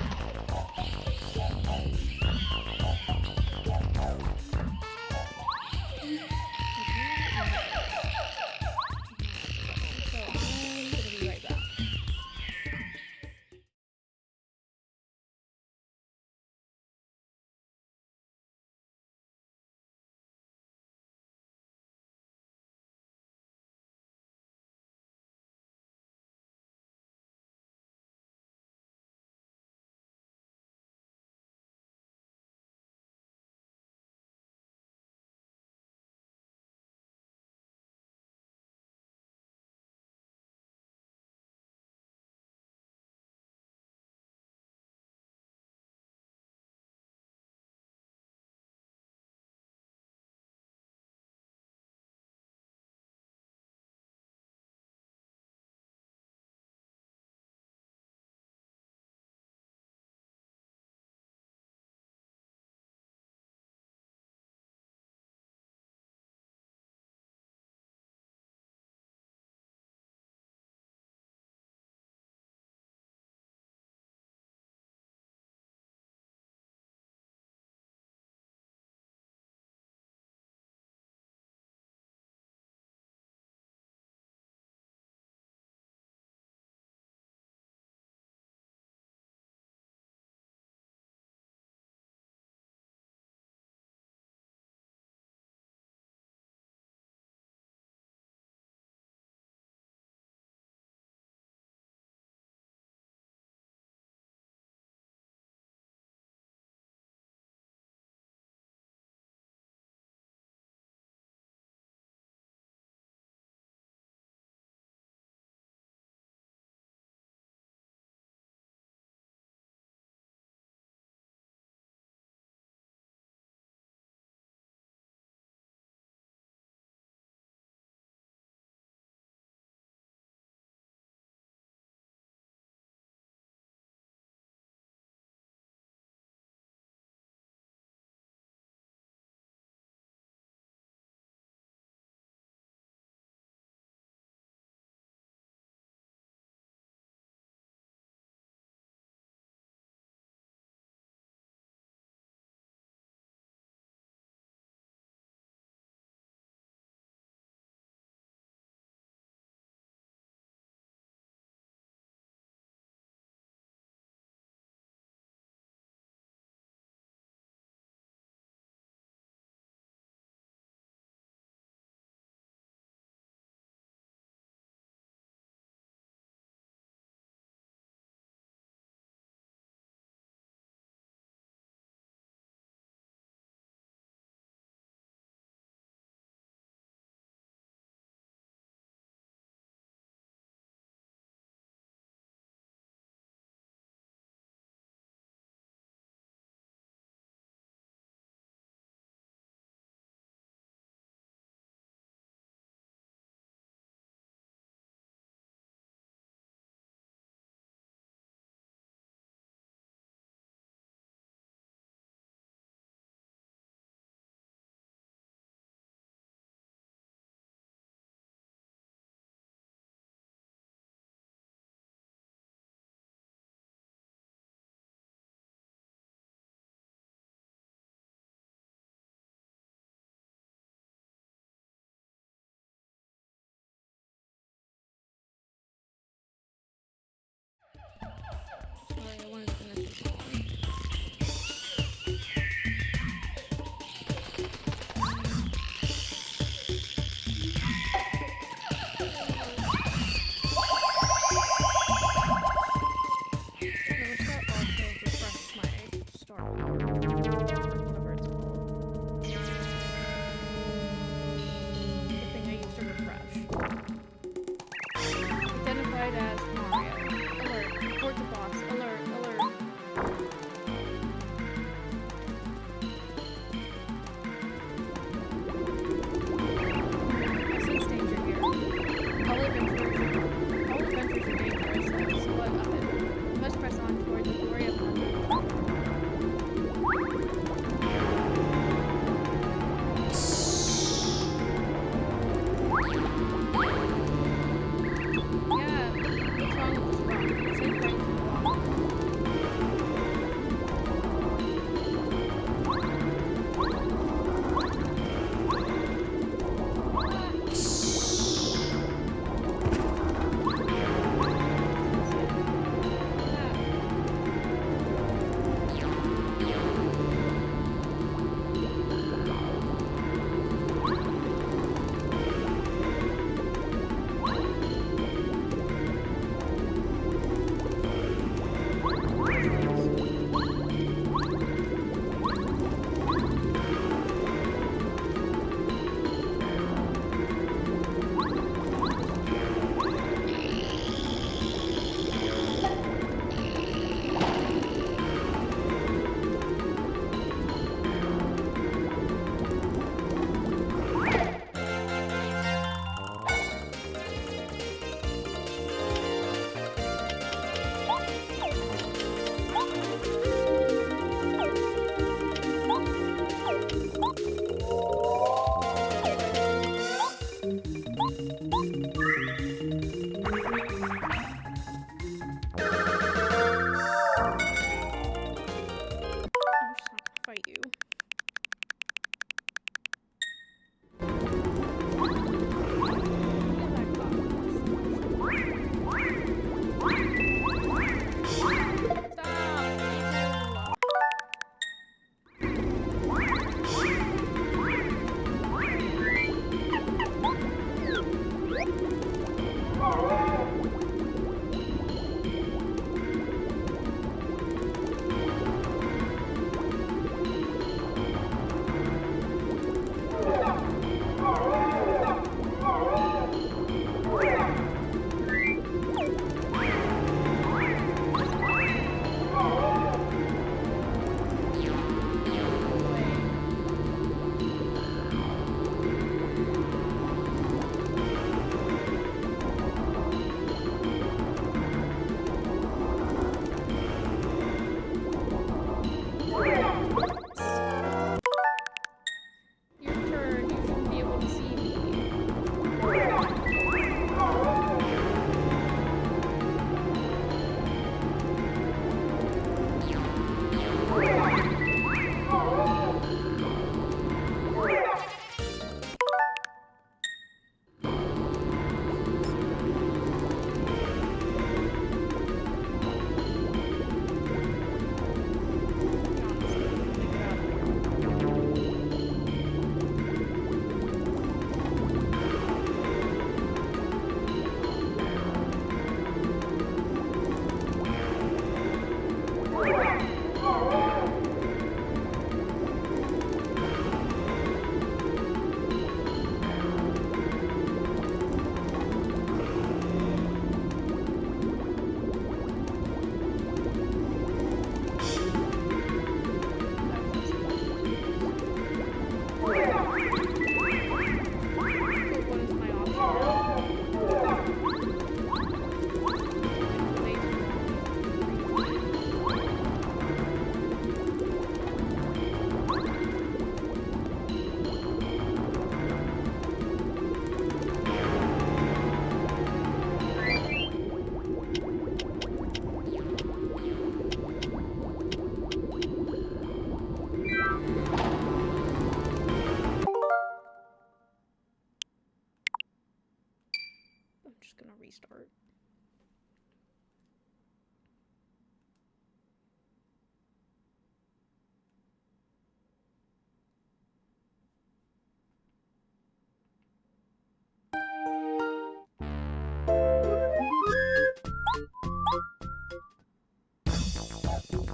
Hold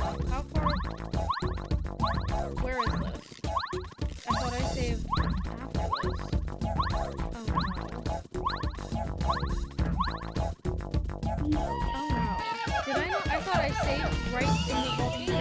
on. How far? Where is this? I thought I saved after this. Oh no. Oh no. Did I not? I thought I saved right in the volcano.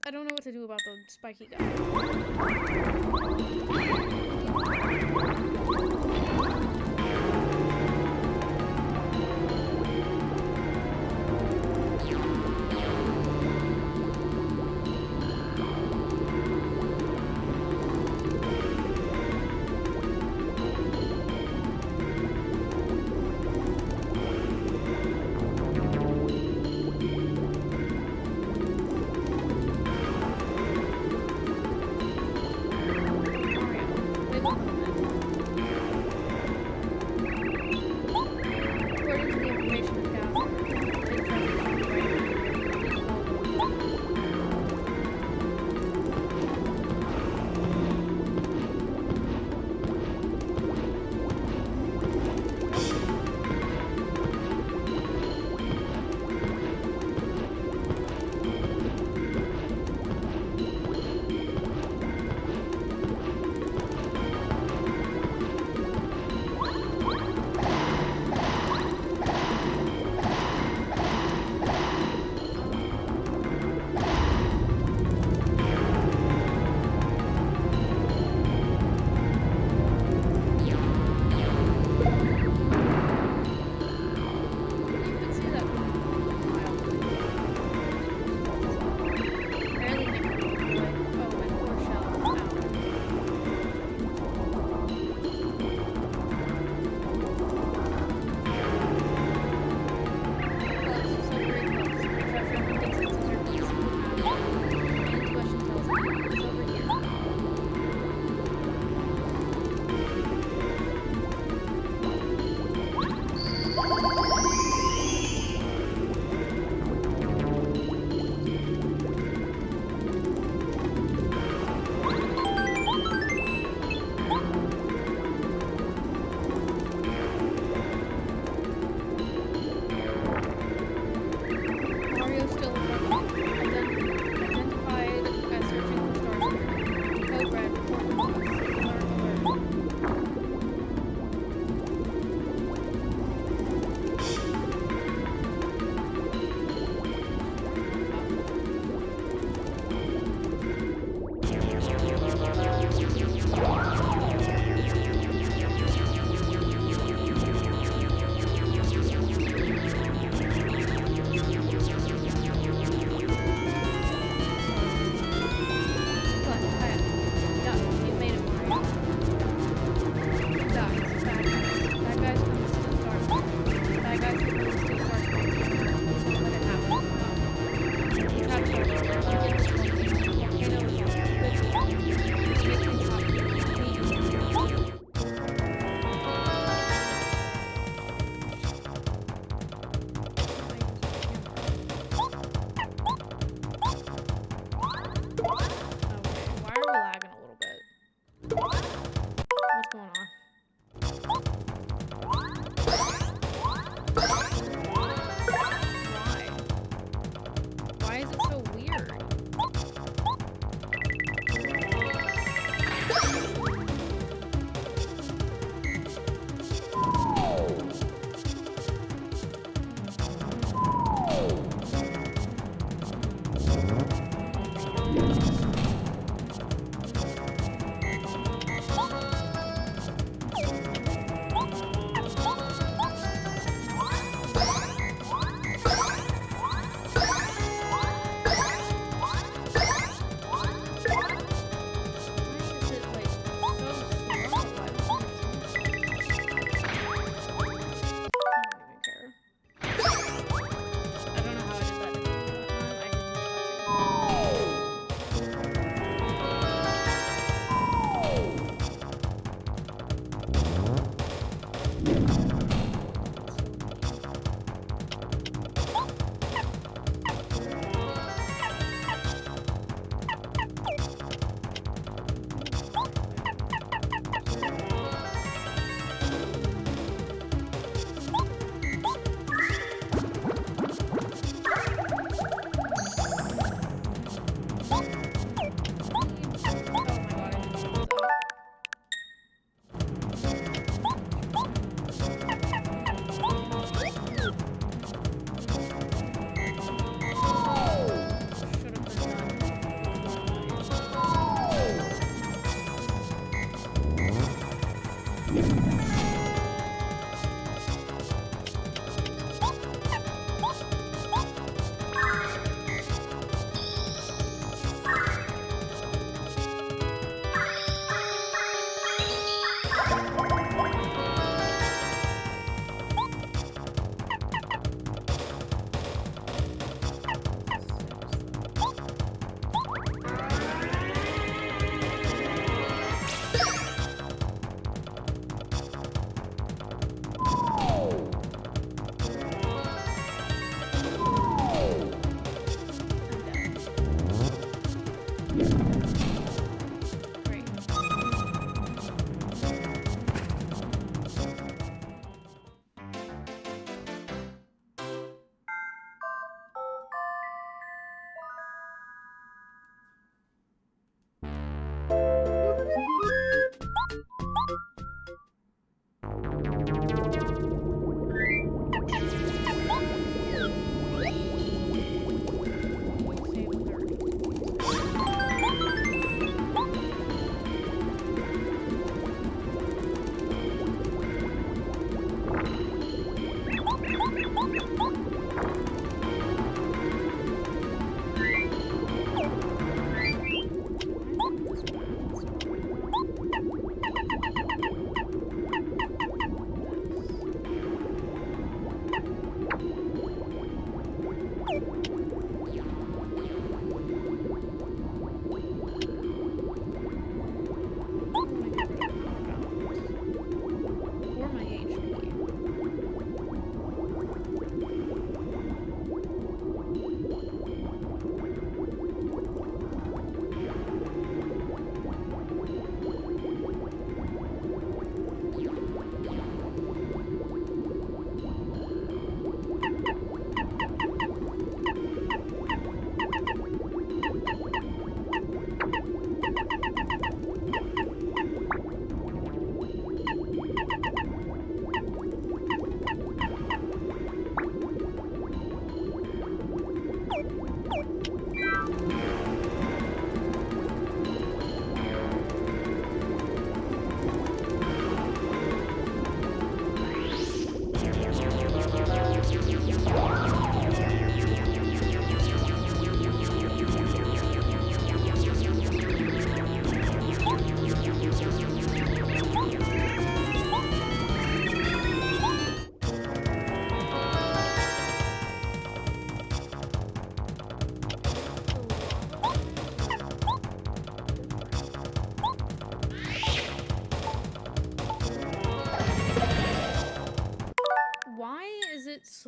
I don't know what to do about the spiky guy. Mario, wiggle a little bit.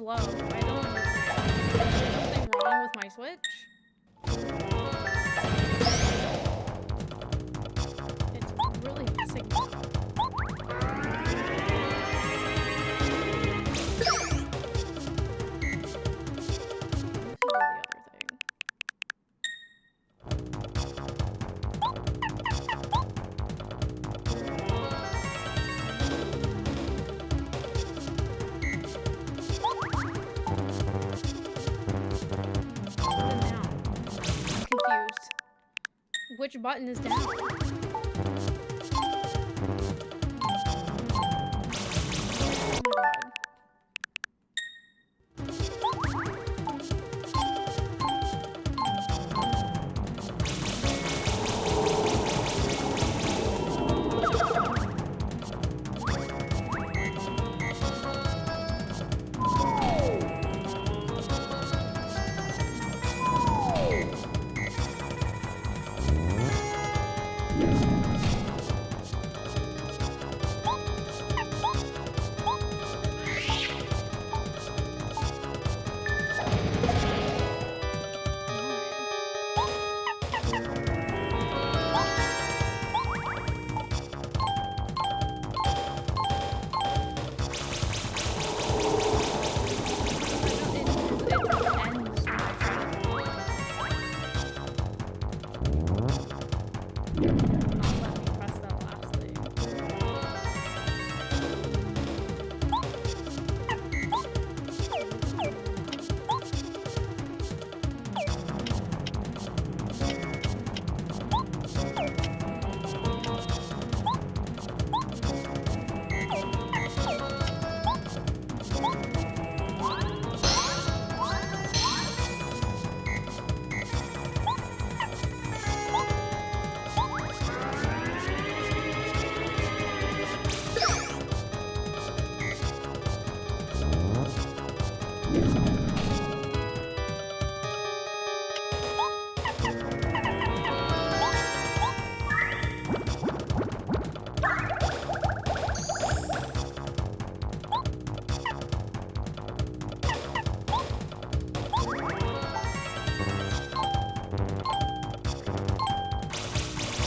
slow. I don't understand. Is there something wrong with my Switch? It's really pissing me off. Which button is down? Oh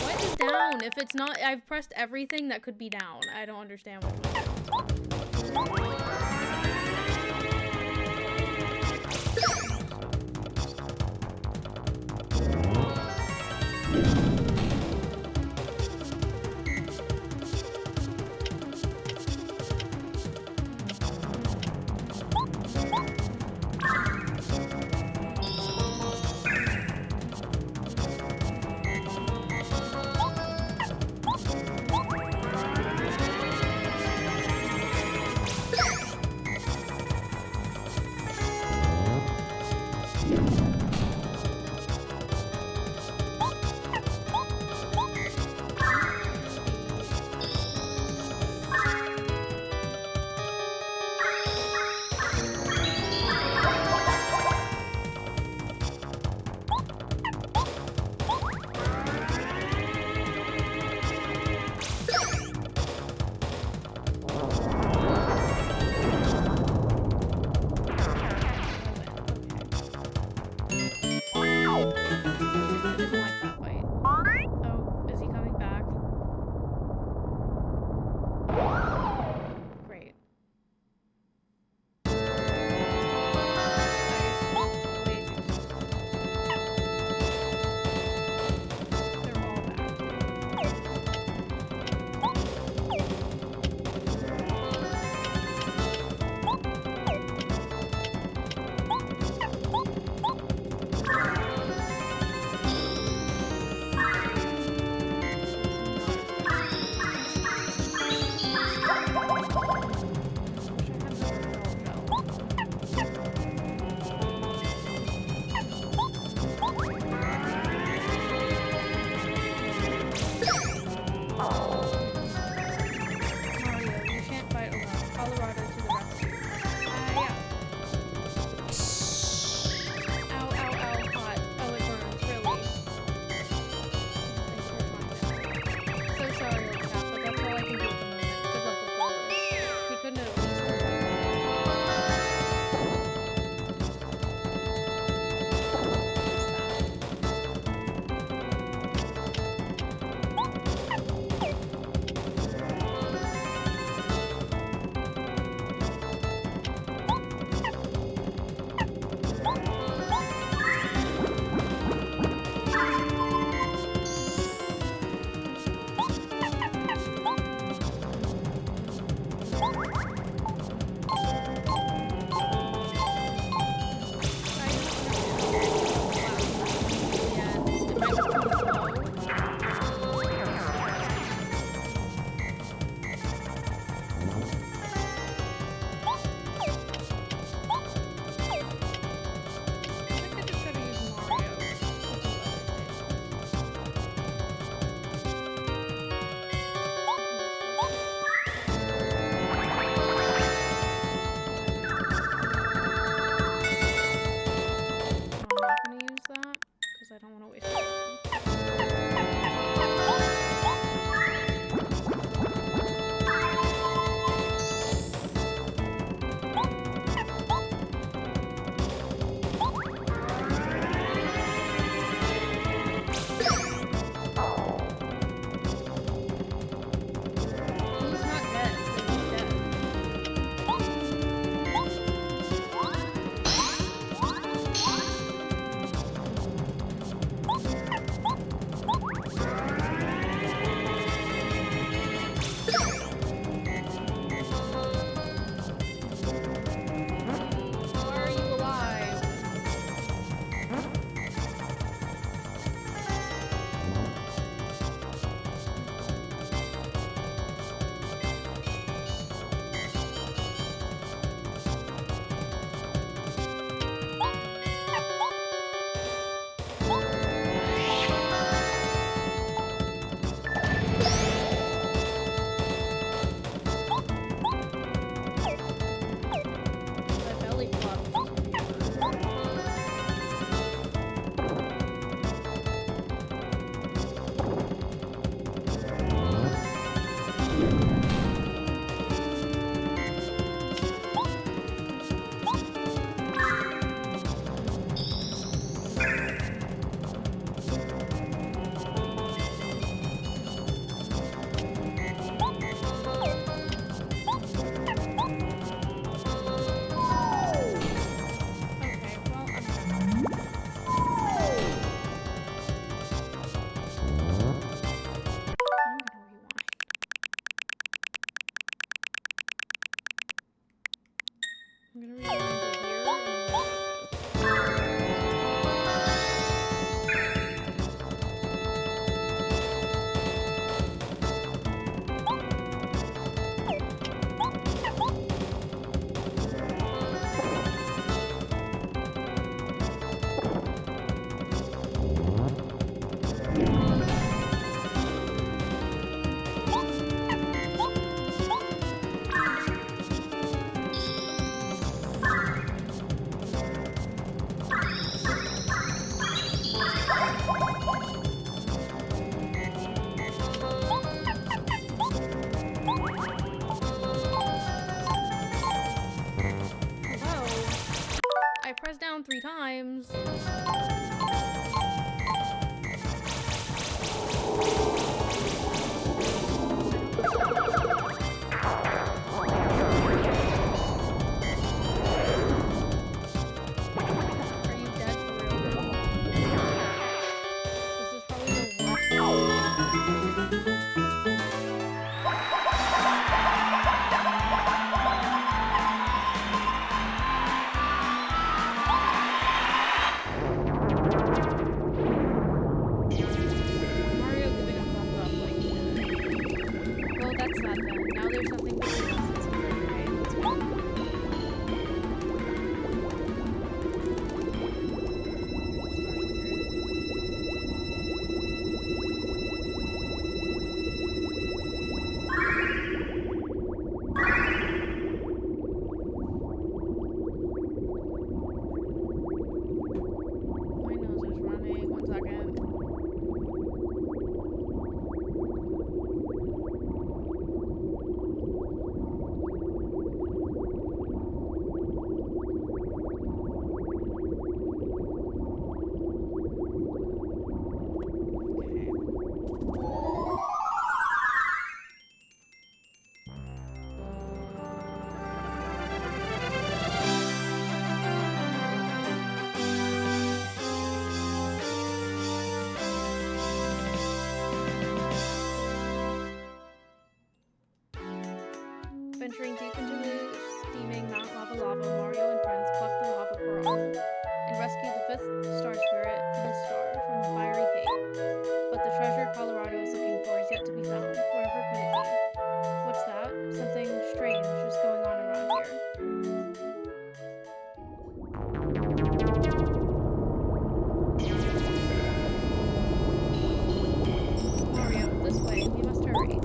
my god. If it's not, I've pressed everything that could be down. I don't understand which one. Ow, ow, ow, hot. Venturing deep into the steaming Mount Lava Lava, Mario and friends pluck the lava piranha and rescue the fifth star spirit, Mistar, from a fiery fate. But the treasure Colorado is looking for is yet to be found. Wherever could it be? What's that? Something strange is going on around here. Mario, this way. We must hurry.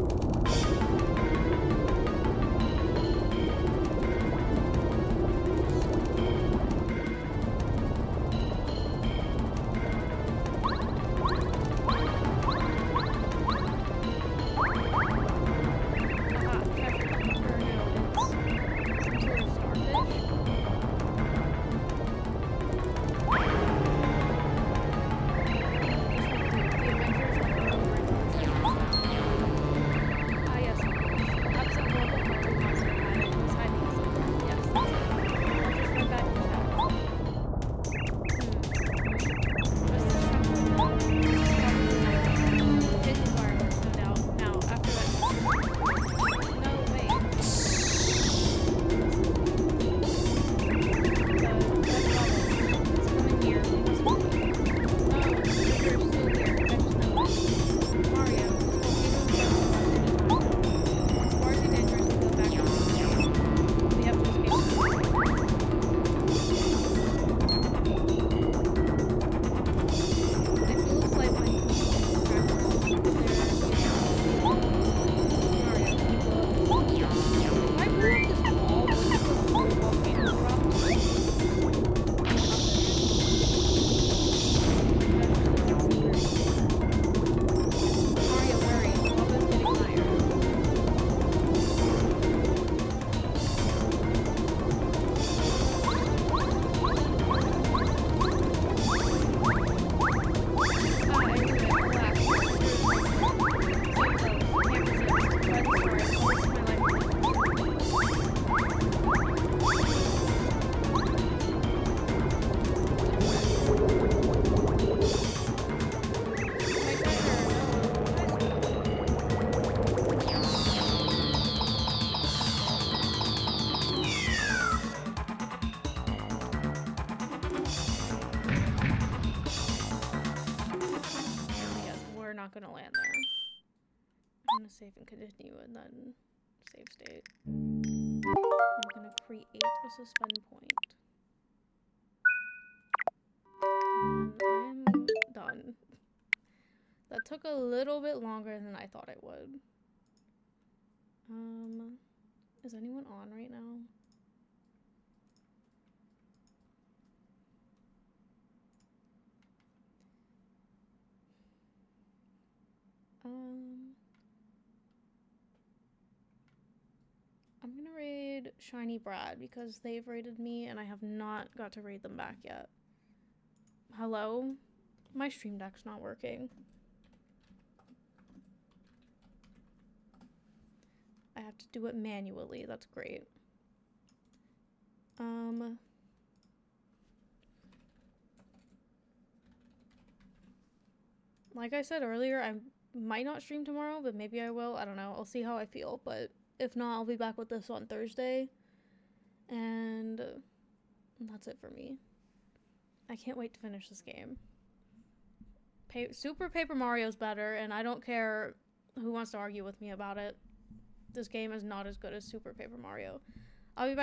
Gonna land there. I'm gonna save and continue and then save state. I'm gonna create a suspend point. And I'm done. That took a little bit longer than I thought it would. Is anyone on right now? I'm gonna raid Shiny Brad because they've raided me and I have not got to raid them back yet. Hello? My stream deck's not working. I have to do it manually. That's great. Like I said earlier, I might not stream tomorrow, but maybe I will. I don't know. I'll see how I feel, but if not, I'll be back with this on Thursday. And that's it for me. I can't wait to finish this game. Super Paper Mario's better, and I don't care who wants to argue with me about it. This game is not as good as Super Paper Mario. I'll be back.